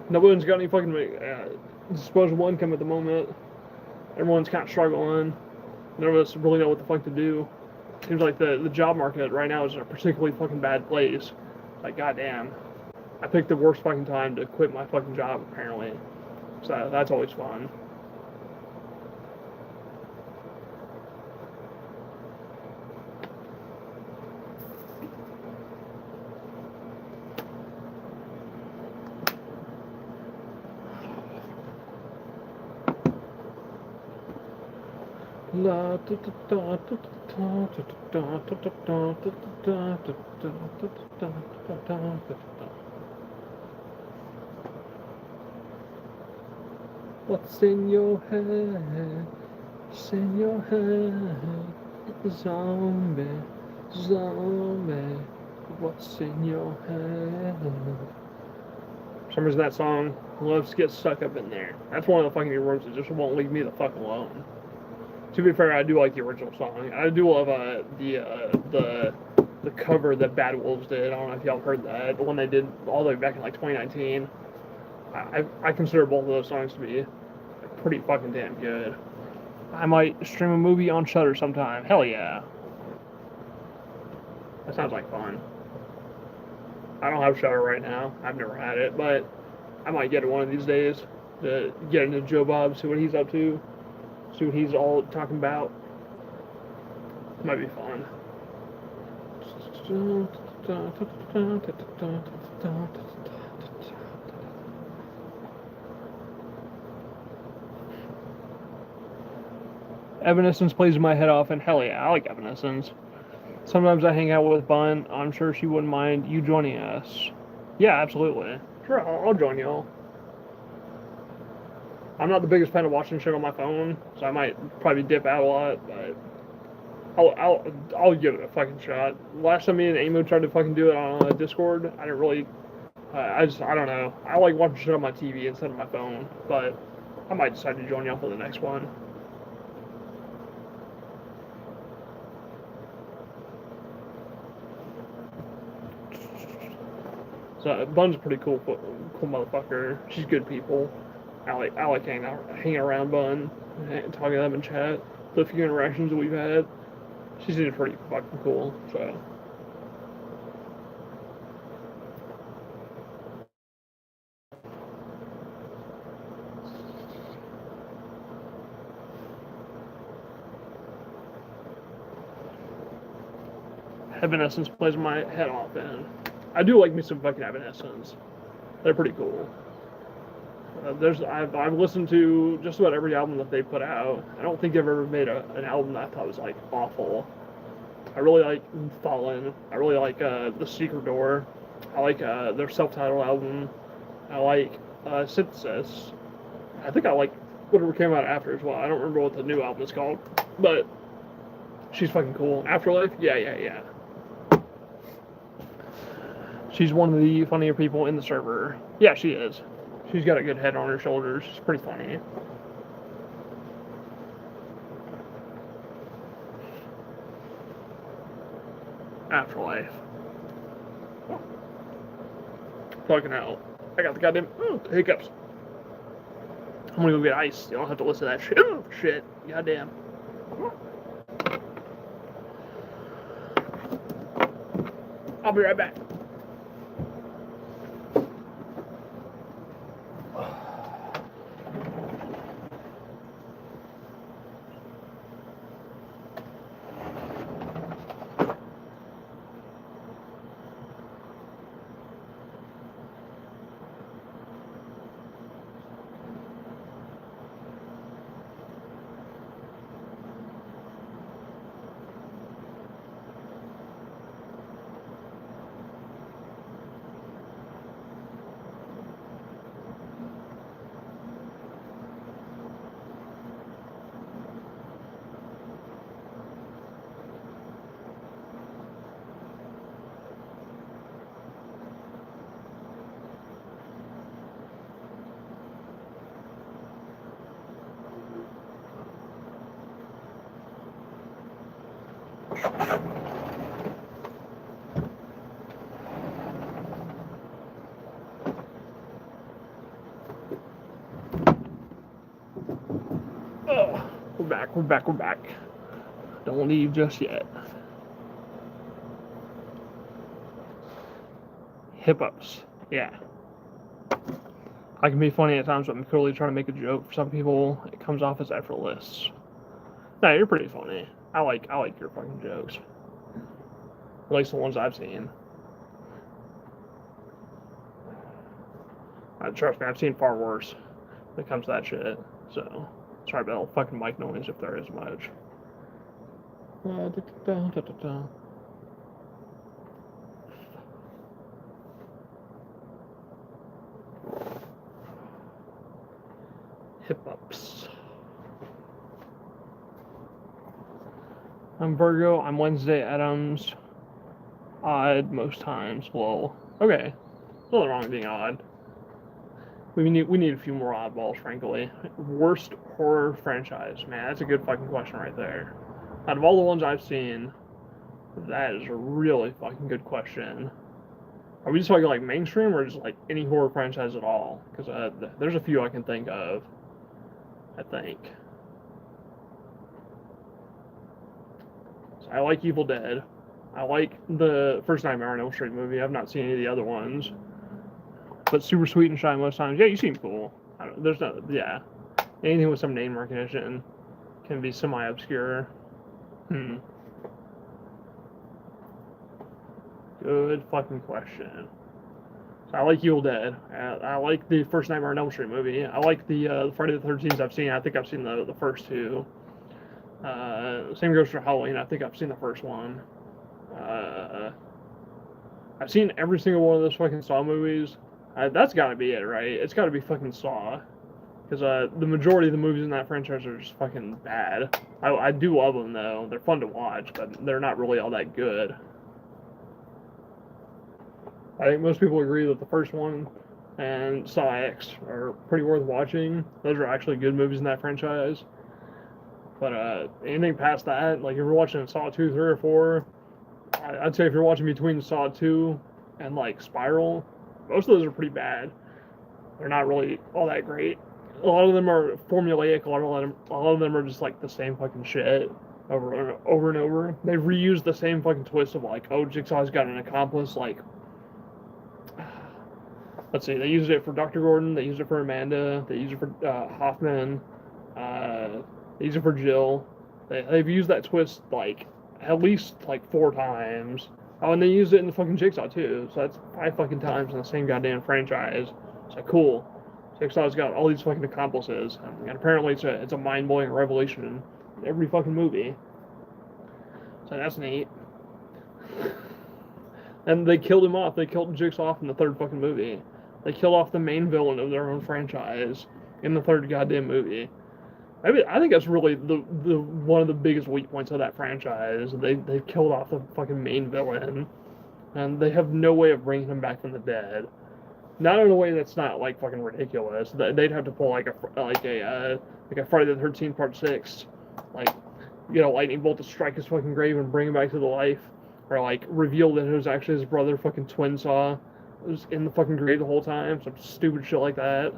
no one's got any fucking disposable income at the moment. Everyone's kind of struggling. None of us really know what the fuck to do. Seems like the job market right now is in a particularly fucking bad place. Like, goddamn. I picked the worst fucking time to quit my fucking job, apparently. So that's always fun. What's in your head? What's in your head? Zombie, zombie. What's in your head? For some reason, that song loves to get stuck up in there. That's one of the fucking rooms that just won't leave me the fuck alone. To be fair, I do like the original song. I do love the cover that Bad Wolves did. I don't know if y'all heard that. The one they did all the way back in like 2019. I consider both of those songs to be pretty fucking damn good. I might stream a movie on Shudder sometime. Hell yeah. That sounds like fun. I don't have Shudder right now. I've never had it, but I might get it one of these days to get into Joe Bob, see what he's up to, see what he's all talking about. Might be fun. Evanescence plays my head off, and hell yeah, I like Evanescence. Sometimes I hang out with Bun. I'm sure she wouldn't mind you joining us. Yeah, absolutely. Sure, I'll join y'all. I'm not the biggest fan of watching shit on my phone, so I might probably dip out a lot, but I'll give it a fucking shot. Last time me and Amo tried to fucking do it on Discord, I didn't really. I don't know. I like watching shit on my TV instead of my phone, but I might decide to join y'all for the next one. So Bun's a pretty cool motherfucker. She's good people. I like hanging around Bun, and talking to them in chat. The few interactions that we've had, she's pretty fucking cool. So. Evanescence plays my head off, and I do like me some fucking Evanescence. They're pretty cool. I've listened to just about every album that they put out. I don't think they've ever made an album that I thought was like awful. I really like Fallen. I really like The Secret Door. I like their self-titled album. I like Synthesis. I think I like whatever came out after as well. I don't remember what the new album is called, but she's fucking cool. Afterlife, yeah. She's one of the funnier people in the server. Yeah, she is. She's got a good head on her shoulders. She's pretty funny. Afterlife. Oh. Fucking hell. I got the goddamn hiccups. I'm gonna go get ice. You don't have to listen to that shit. Shit. Goddamn. I'll be right back. Oh, we're back. Don't leave just yet. Hip-ups, yeah. I can be funny at times, but I'm clearly trying to make a joke. For some people, it comes off as effortless. No, you're pretty funny. I like your fucking jokes. At least the ones I've seen. Trust me, I've seen far worse when it comes to that shit. So, sorry about all fucking mic noise if there is much. Hip-ups. I'm Virgo. I'm Wednesday Adams. Odd most times. Well, okay. Nothing wrong with being odd. We need a few more oddballs, frankly. Worst horror franchise, man. That's a good fucking question right there. Out of all the ones I've seen, that is a really fucking good question. Are we just talking like mainstream or just like any horror franchise at all? Because there's a few I can think of. I think. So I like Evil Dead. I like the first Nightmare on Elm Street movie. I've not seen any of the other ones. But Super Sweet and Shy most times. Yeah, you seem cool. There's no, yeah. Anything with some name recognition can be semi-obscure. Good fucking question. So I like Evil Dead. I like the first Nightmare on Elm Street movie. I like the Friday the 13th I've seen. I think I've seen the first two. Same goes for Halloween. I think I've seen the first one. I've seen every single one of those fucking Saw movies. That's got to be it, right? It's got to be fucking Saw. Because the majority of the movies in that franchise are just fucking bad. I do love them, though. They're fun to watch, but they're not really all that good. I think most people agree that the first one and Saw X are pretty worth watching. Those are actually good movies in that franchise. But anything past that, like if you're watching Saw 2, 3, or 4, I'd say if you're watching between Saw 2 and like Spiral, most of those are pretty bad. They're not really all that great. A lot of them are formulaic. A lot of them are just like the same fucking shit over and over. They've reused the same fucking twist of like, oh, Jigsaw's got an accomplice. Like, let's see, they used it for Dr. Gordon. They used it for Amanda. They used it for Hoffman. They used it for Jill. They've used that twist like at least like 4 times. Oh, and they used it in the fucking Jigsaw too. So that's 5 fucking times in the same goddamn franchise. It's like cool. Jigsaw's got all these fucking accomplices, and apparently it's a mind-blowing revelation in every fucking movie. So that's neat. And they killed him off. They killed Jigsaw off in the 3rd fucking movie. They killed off the main villain of their own franchise in the 3rd goddamn movie. I think that's really the one of the biggest weak points of that franchise. They've killed off the fucking main villain, and they have no way of bringing him back from the dead. Not in a way that's not like fucking ridiculous. They'd have to pull like a Friday the 13th Part 6, like lightning bolt to strike his fucking grave and bring him back to the life, or like reveal that it was actually his brother fucking twin Saw was in the fucking grave the whole time. Some stupid shit like that.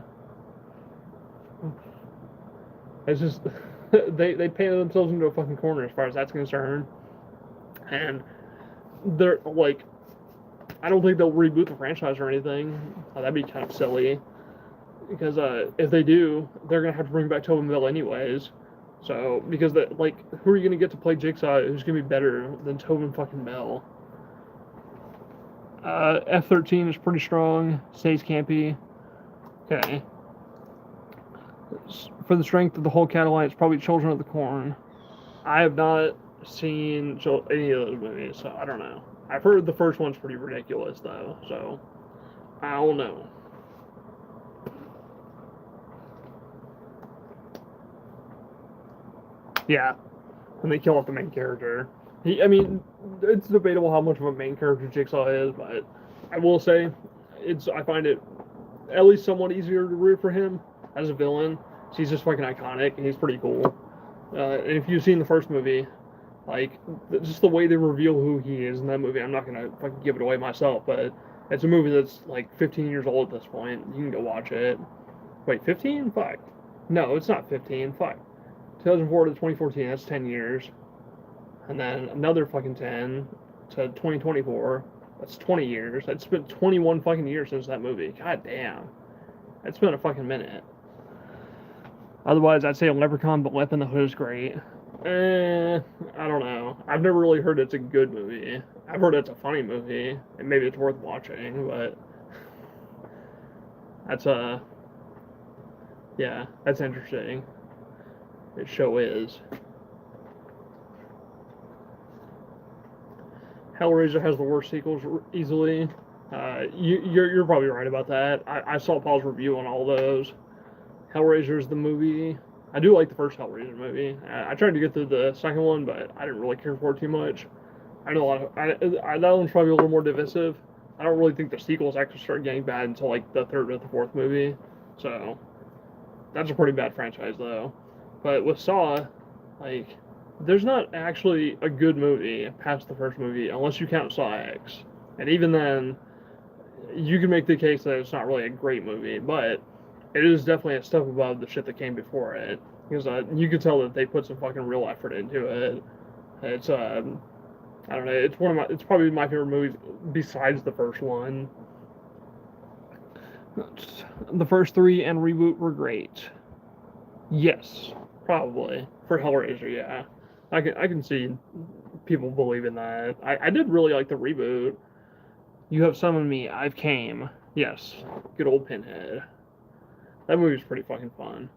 It's just they painted themselves into a fucking corner as far as that's concerned, and they're like, I don't think they'll reboot the franchise or anything. That'd be kind of silly, because if they do, they're gonna have to bring back Tobin Bell anyways. So because who are you gonna get to play Jigsaw who's gonna be better than Tobin fucking Bell? F-13 is pretty strong. Stays campy. Okay. For the strength of the whole catalog, it's probably Children of the Corn. I have not seen any of those movies, so I don't know. I've heard the first one's pretty ridiculous, though, so I don't know. Yeah, when they kill off the main character. It's debatable how much of a main character Jigsaw is, but I will say, I find it at least somewhat easier to root for him as a villain. He's just fucking iconic, and he's pretty cool. And if you've seen the first movie, like, just the way they reveal who he is in that movie, I'm not gonna fucking give it away myself, but it's a movie that's like 15 years old at this point. You can go watch it. Wait, 15? Fuck. No, it's not 15. Fuck. 2004 to 2014, that's 10 years. And then another fucking 10 to 2024, that's 20 years. It's been 21 fucking years since that movie. God damn. It's been a fucking minute. Otherwise, I'd say Leprechaun, but Lep in the Hood is great. I don't know. I've never really heard it's a good movie. I've heard it's a funny movie, and maybe it's worth watching, but that's yeah, that's interesting. It show is. Hellraiser has the worst sequels easily. You're probably right about that. I saw Paul's review on all those. Hellraiser's the movie. I do like the first Hellraiser movie. I tried to get through the second one, but I didn't really care for it too much. I know a lot of that one's probably a little more divisive. I don't really think the sequels actually start getting bad until like the third or the fourth movie. So that's a pretty bad franchise though. But with Saw, like there's not actually a good movie past the first movie unless you count Saw X. And even then, you can make the case that it's not really a great movie, but it is definitely a step above the shit that came before it. Because you could tell that they put some fucking real effort into it. It's I don't know. It's probably my favorite movie besides the first one. The first three and reboot were great. Yes, probably for Hellraiser. Yeah, I can see people believing that. I did really like the reboot. You Have Summoned Me, I've Came. Yes, good old Pinhead. That movie's pretty fucking fun.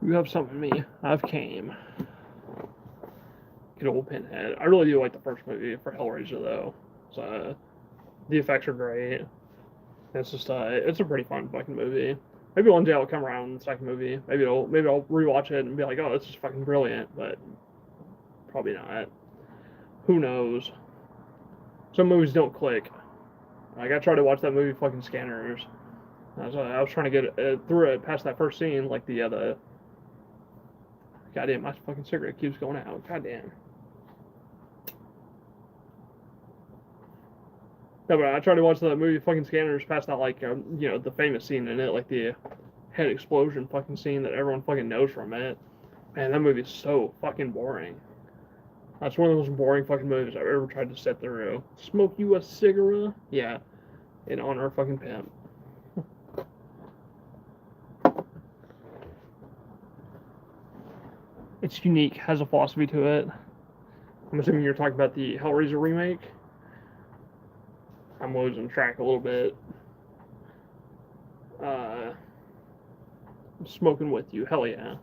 You Have Summoned Me, I've Came. Good old Pinhead. I really do like the first movie for Hellraiser though. So the effects are great. It's just it's a pretty fun fucking movie. Maybe one day I'll come around in the second movie. Maybe I'll rewatch it and be like, oh, this is fucking brilliant. But probably not. Who knows? Some movies don't click. Like I tried to watch that movie, fucking Scanners. I was trying to get through it past that first scene, like the goddamn, my fucking cigarette keeps going out. Goddamn. No, but I tried to watch the movie fucking Scanners past that, like, the famous scene in it, like the head explosion fucking scene that everyone fucking knows from it. Man, that movie is so fucking boring. That's one of the most boring fucking movies I've ever tried to sit through. Smoke you a cigarette? Yeah. In honor of fucking pimp. It's unique, has a philosophy to it. I'm assuming you're talking about the Hellraiser remake. I'm losing track a little bit. Smoking with you, hell yeah.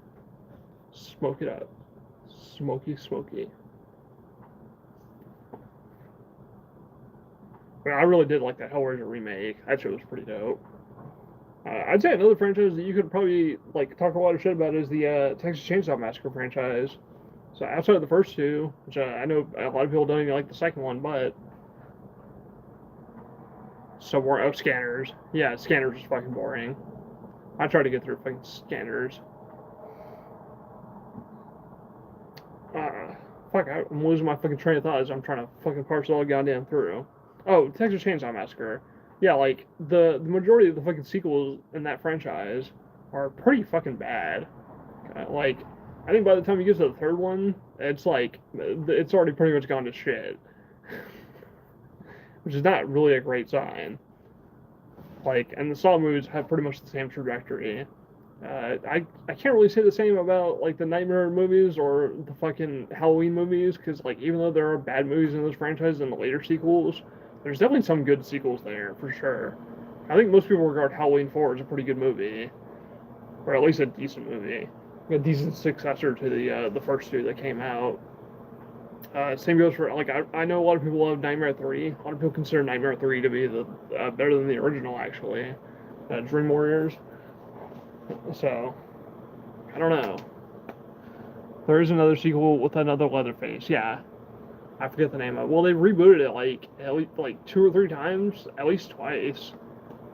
Smoke it up. Smoky, smoky. But I really did like that Hellraiser remake. That shit was pretty dope. I'd say another franchise that you could probably like talk a lot of shit about is the Texas Chainsaw Massacre franchise. So outside of the first two, which I know a lot of people don't even like the second one, but so more Scanners. Yeah, Scanners is fucking boring. I tried to get through fucking Scanners. Fuck, I'm losing my fucking train of thought as I'm trying to fucking parse it all goddamn through. Oh, Texas Chainsaw Massacre. Yeah, like, the majority of the fucking sequels in that franchise are pretty fucking bad. Like, I think by the time you get to the third one, it's like, it's already pretty much gone to shit. Which is not really a great sign. Like, and the Saw movies have pretty much the same trajectory. I can't really say the same about, like, the Nightmare movies or the fucking Halloween movies, because, like, even though there are bad movies in those franchises and the later sequels, there's definitely some good sequels there, for sure. I think most people regard Halloween 4 as a pretty good movie. Or at least a decent movie. A decent successor to the first two that came out. Same goes for, like, I know a lot of people love Nightmare 3. A lot of people consider Nightmare 3 to be the better than the original, actually. Dream Warriors. So, I don't know. There is another sequel with another Leatherface, yeah. I forget the name of it. Well, they rebooted it, like, at least, like, 2 or 3 times. At least twice.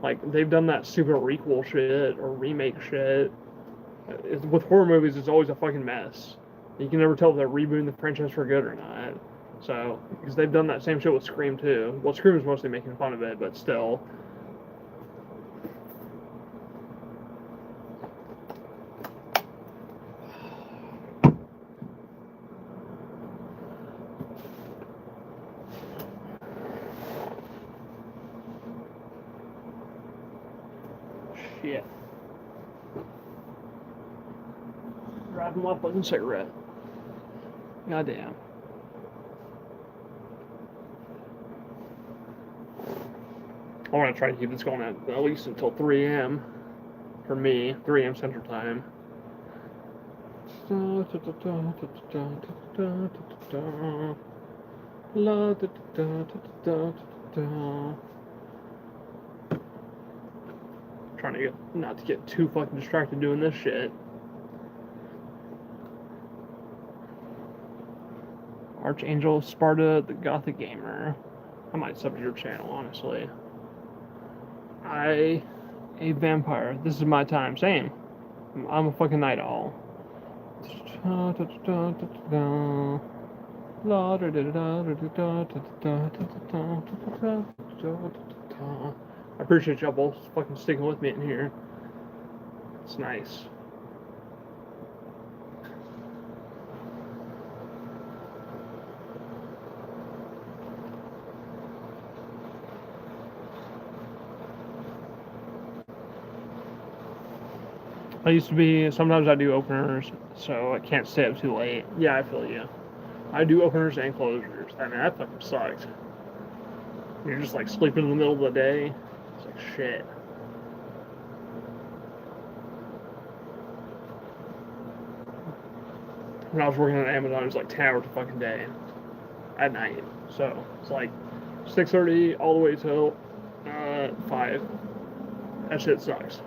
Like, they've done that stupid requel shit, or remake shit. With horror movies, it's always a fucking mess. You can never tell if they're rebooting the franchise for good or not. So, because they've done that same shit with Scream, too. Well, Scream is mostly making fun of it, but still. Shit. Driving my fucking cigarette. Goddamn. I want to try to keep this going at least until 3 a.m. for me, 3 a.m. Central Time. Trying to get not to get too fucking distracted doing this shit. Archangel Sparta, the Gothic Gamer. I might sub to your channel, honestly. A vampire. This is my time. Same. I'm a fucking night owl. I appreciate y'all both fucking sticking with me in here. It's nice. I used to be, sometimes I do openers, so I can't stay up too late. Yeah, I feel you. I do openers and closers. I mean, that fucking sucks. You're just like sleeping in the middle of the day. It's like shit. When I was working at Amazon, it was like 10 hours a fucking day at night. So it's like 6:30 all the way till 5. That shit sucks.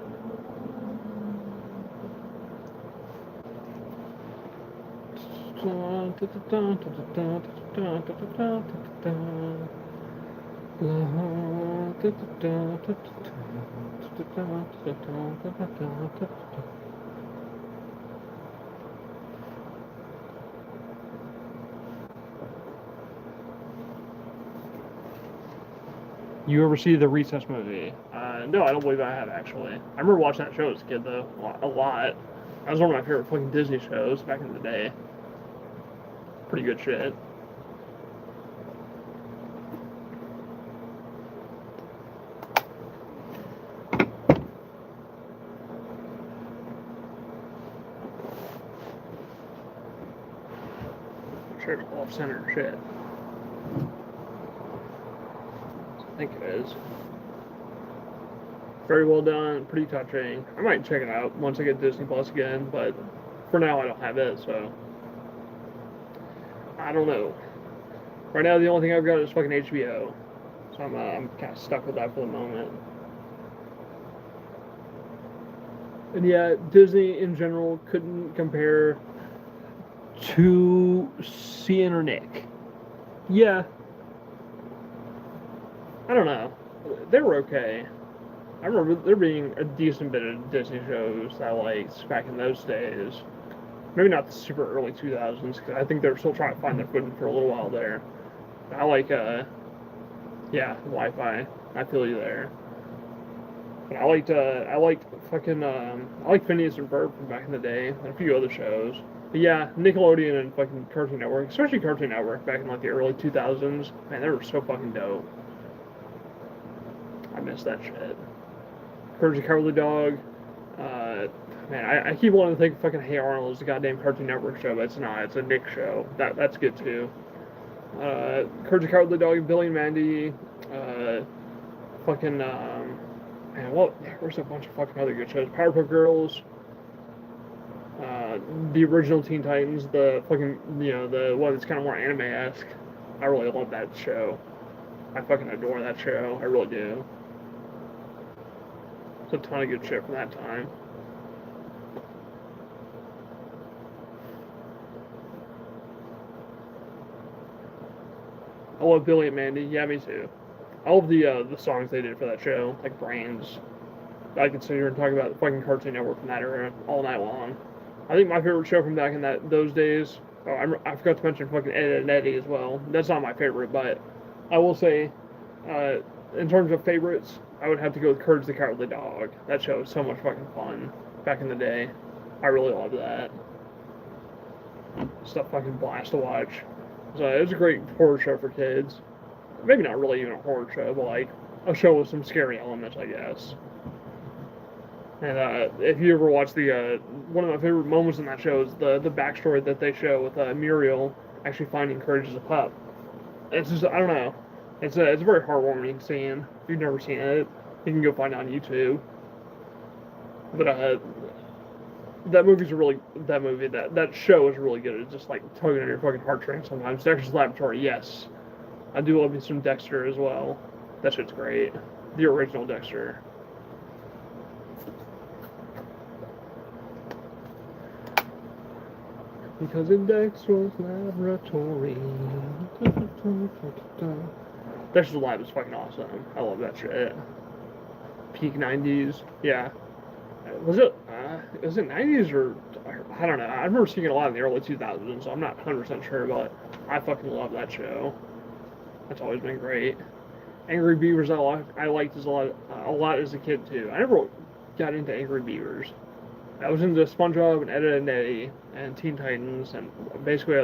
You ever see the Recess movie? No, I don't believe I have, actually. I remember watching that show as a kid, though, a lot. That was one of my favorite fucking Disney shows back in the day. Pretty good shit. Sure, it's off-center shit. I think it is. Very well done, pretty touching. I might check it out once I get Disney Plus again, but for now I don't have it, so I don't know. Right now the only thing I've got is fucking HBO, so I'm kind of stuck with that for the moment. And yeah, Disney in general couldn't compare to Cian or Nick. Yeah. I don't know. They were okay. I remember there being a decent bit of Disney shows that I liked back in those days. Maybe not the super early 2000s, because I think they were still trying to find their footing for a little while there. I like, yeah, Wi-Fi. I feel you there. But I liked fucking, I liked Phineas and Ferb from back in the day, and a few other shows. But yeah, Nickelodeon and fucking Cartoon Network, especially Cartoon Network back in like the early 2000s, man, they were so fucking dope. I miss that shit. Courage the Cowardly Dog. Man, I keep wanting to think fucking Hey Arnold is a goddamn Cartoon Network show, but it's not. It's a Nick show. That's good too. Courage the Cowardly Dog, Billy and Mandy. Fucking man, there's a bunch of fucking other good shows. Powerpuff Girls. The original Teen Titans. The fucking the one that's kind of more anime-esque. I really love that show. I fucking adore that show. I really do. It's a ton of good shit from that time. I love Billy and Mandy. Yeah, me too. I love the songs they did for that show, like Brains. I can sit here and talk about the fucking Cartoon Network from that era all night long. I think my favorite show from back in those days. Oh, I forgot to mention fucking Ed and Eddie as well. That's not my favorite, but I will say, in terms of favorites, I would have to go with Courage the Cowardly Dog. That show was so much fucking fun back in the day. I really loved that. Stuff fucking blast to watch. So it was a great horror show for kids. Maybe not really even a horror show, but like a show with some scary elements, I guess. And if you ever watch one of my favorite moments in that show is the backstory that they show with Muriel actually finding Courage as a pup. It's just, I don't know. It's a very heartwarming scene. If you've never seen it, you can go find it on YouTube. But that show is really good. It's just like tugging on your fucking heartstrings sometimes. Dexter's Laboratory, yes, I do love me some Dexter as well. That shit's great. The original Dexter. Because in Dexter's Laboratory. Dexter's Lab is fucking awesome. I love that shit. Peak 90s. Yeah. Was it 90s or I don't know. I remember seeing it a lot in the early 2000s, so I'm not 100% sure, but I fucking love that show. That's always been great. Angry Beavers I liked a lot as a kid too. I never got into Angry Beavers. I was into SpongeBob and Ed, Edd and Eddy and Teen Titans and basically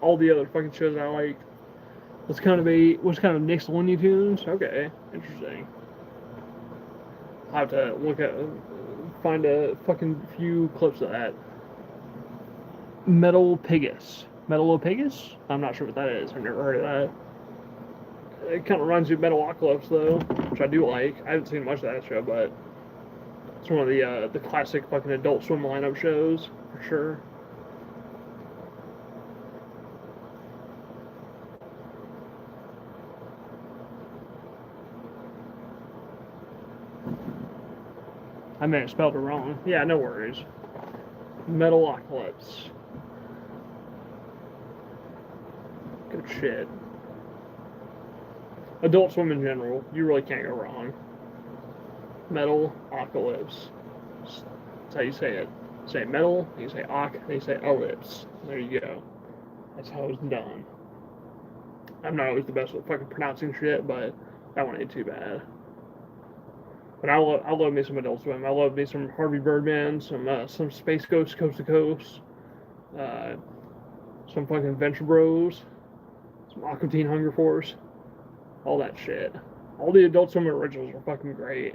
all the other fucking shows I liked. Was kind of Nick's Looney Tunes. Okay, interesting. I'll have to find a fucking few clips of that. Metalopegus? I'm not sure what that is. I've never heard of that. It kind of reminds me of Metalocalypse, though, which I do like. I haven't seen much of that show, but it's one of the classic fucking Adult Swim lineup shows, for sure. I may have spelled it wrong. Yeah, no worries. Metalocalypse. Good shit. Adult Swim in general, you really can't go wrong. Metalocalypse. That's how you say it. Say metal, you say oc, then you say ellipse. There you go. That's how it's done. I'm not always the best with fucking pronouncing shit, but that one ain't too bad. But I love me some Adult Swim. I love me some Harvey Birdman, some Space Ghost Coast to Coast, some fucking Venture Bros, some Aqua Teen Hunger Force, all that shit. All the Adult Swim originals are fucking great.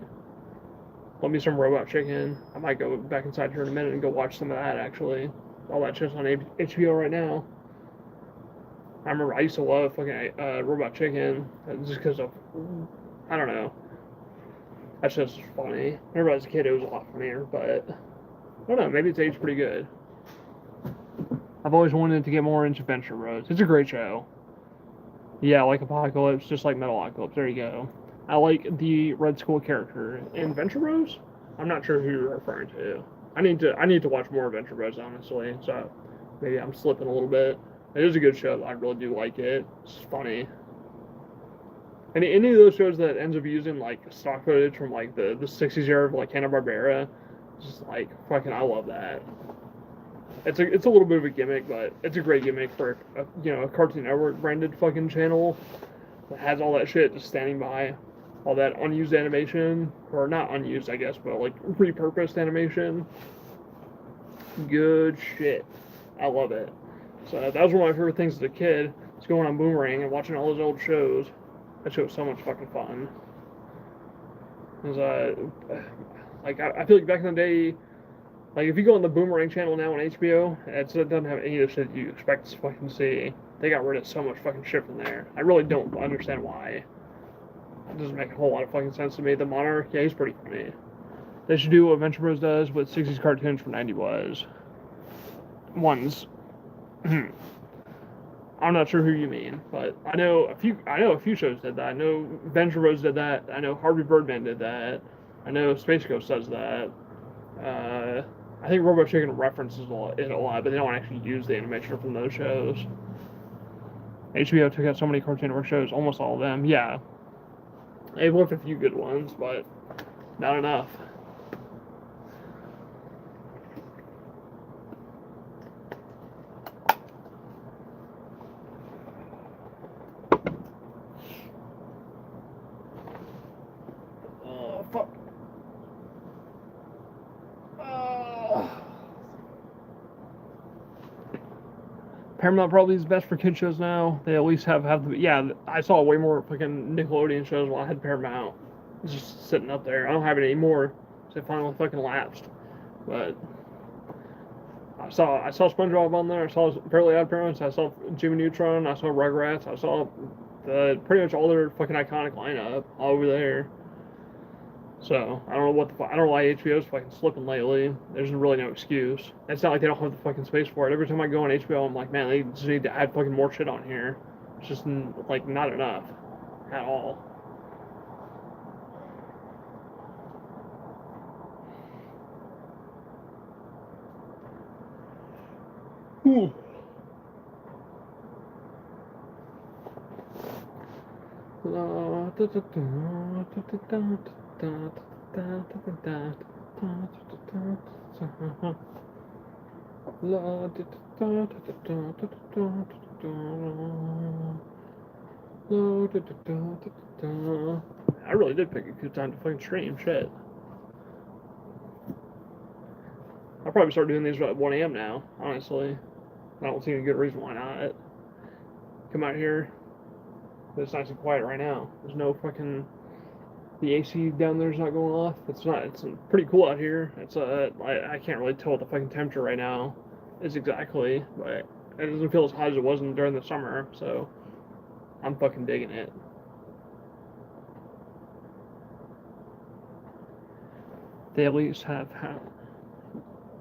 Love me some Robot Chicken. I might go back inside here in a minute and go watch some of that, actually. All that shit's on HBO right now. I remember I used to love fucking Robot Chicken just because of, I don't know. That's just funny. Whenever I was a kid, it was a lot funnier, but I don't know. Maybe it's aged pretty good. I've always wanted to get more into Venture Bros. It's a great show. Yeah, like Apocalypse, just like Metalocalypse. There you go. I like the Red Skull character in Venture Bros. I'm not sure who you're referring to. I need to watch more Venture Bros, honestly. So maybe I'm slipping a little bit. It is a good show. I really do like it. It's funny. Any of those shows that ends up using like stock footage from like the 60s era of like Hanna-Barbera, just like fucking I love that. It's a little bit of a gimmick, but it's a great gimmick for a Cartoon Network branded fucking channel that has all that shit just standing by, all that unused animation, or not unused I guess, but like repurposed animation. Good shit. I love it. So that was one of my favorite things as a kid. Was going on Boomerang and watching all those old shows. That show was so much fucking fun. I feel like back in the day, like if you go on the Boomerang channel now on HBO, it doesn't have any of the shit you expect to fucking see. They got rid of so much fucking shit from there. I really don't understand why. It doesn't make a whole lot of fucking sense to me. The Monarch, yeah, he's pretty funny. They should do what Venture Bros does with 60s cartoons from 90s ones. I'm not sure who you mean, but I know a few shows did that. I know Venture Bros did that. I know Harvey Birdman did that. I know Space Ghost does that. I think Robot Chicken references it a lot, but they don't actually use the animation from those shows. HBO took out so many Cartoon Network shows, almost all of them. Yeah, they've left a few good ones, but not enough. Paramount probably is best for kid shows now. They at least have the, yeah, I saw way more fucking Nickelodeon shows while I had Paramount. It's just sitting up there. I don't have it anymore. So it finally fucking lapsed. But I saw SpongeBob on there. I saw Fairly Odd Parents. I saw Jimmy Neutron. I saw Rugrats. I saw pretty much all their fucking iconic lineup all over there. So I don't know what I don't know why HBO's fucking slipping lately. There's really no excuse. It's not like they don't have the fucking space for it. Every time I go on HBO, I'm like, man, they just need to add fucking more shit on here. It's just like not enough at all. Ooh. I really did pick a good time to fucking stream. Shit. I'll probably start doing these at 1 a.m. now, honestly. I don't see any good reason why not. Come out here. It's nice and quiet right now. There's no fucking... The AC down there's not going off. It's pretty cool out here. I can't really tell what the fucking temperature right now is exactly, but it doesn't feel as hot as it was during the summer, so I'm fucking digging it. They at least have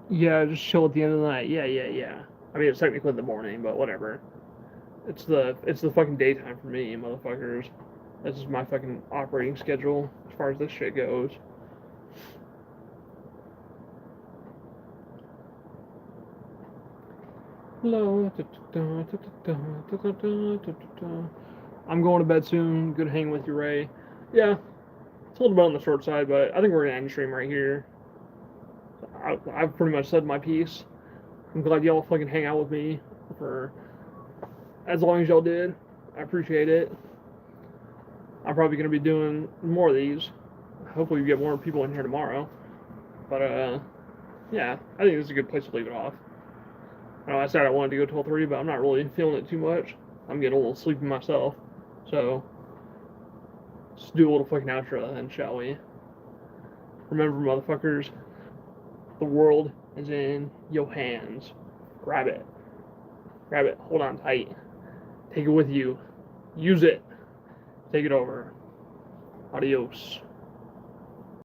yeah, just chill at the end of the night. Yeah. I mean, it's technically the morning, but whatever. It's the fucking daytime for me, motherfuckers. This is my fucking operating schedule as far as this shit goes. I'm going to bed soon. Good hang with you, Ray. Yeah, it's a little bit on the short side, but I think we're gonna end the stream right here. I've pretty much said my piece. I'm glad y'all fucking hang out with me for as long as y'all did. I appreciate it. I'm probably going to be doing more of these. Hopefully we get more people in here tomorrow. But, yeah, I think this is a good place to leave it off. I know I said I wanted to go till 3, but I'm not really feeling it too much. I'm getting a little sleepy myself. So, let's do a little fucking outro then, shall we? Remember, motherfuckers, the world is in your hands. Grab it. Grab it. Hold on tight. Take it with you. Use it. Take it over. Adios.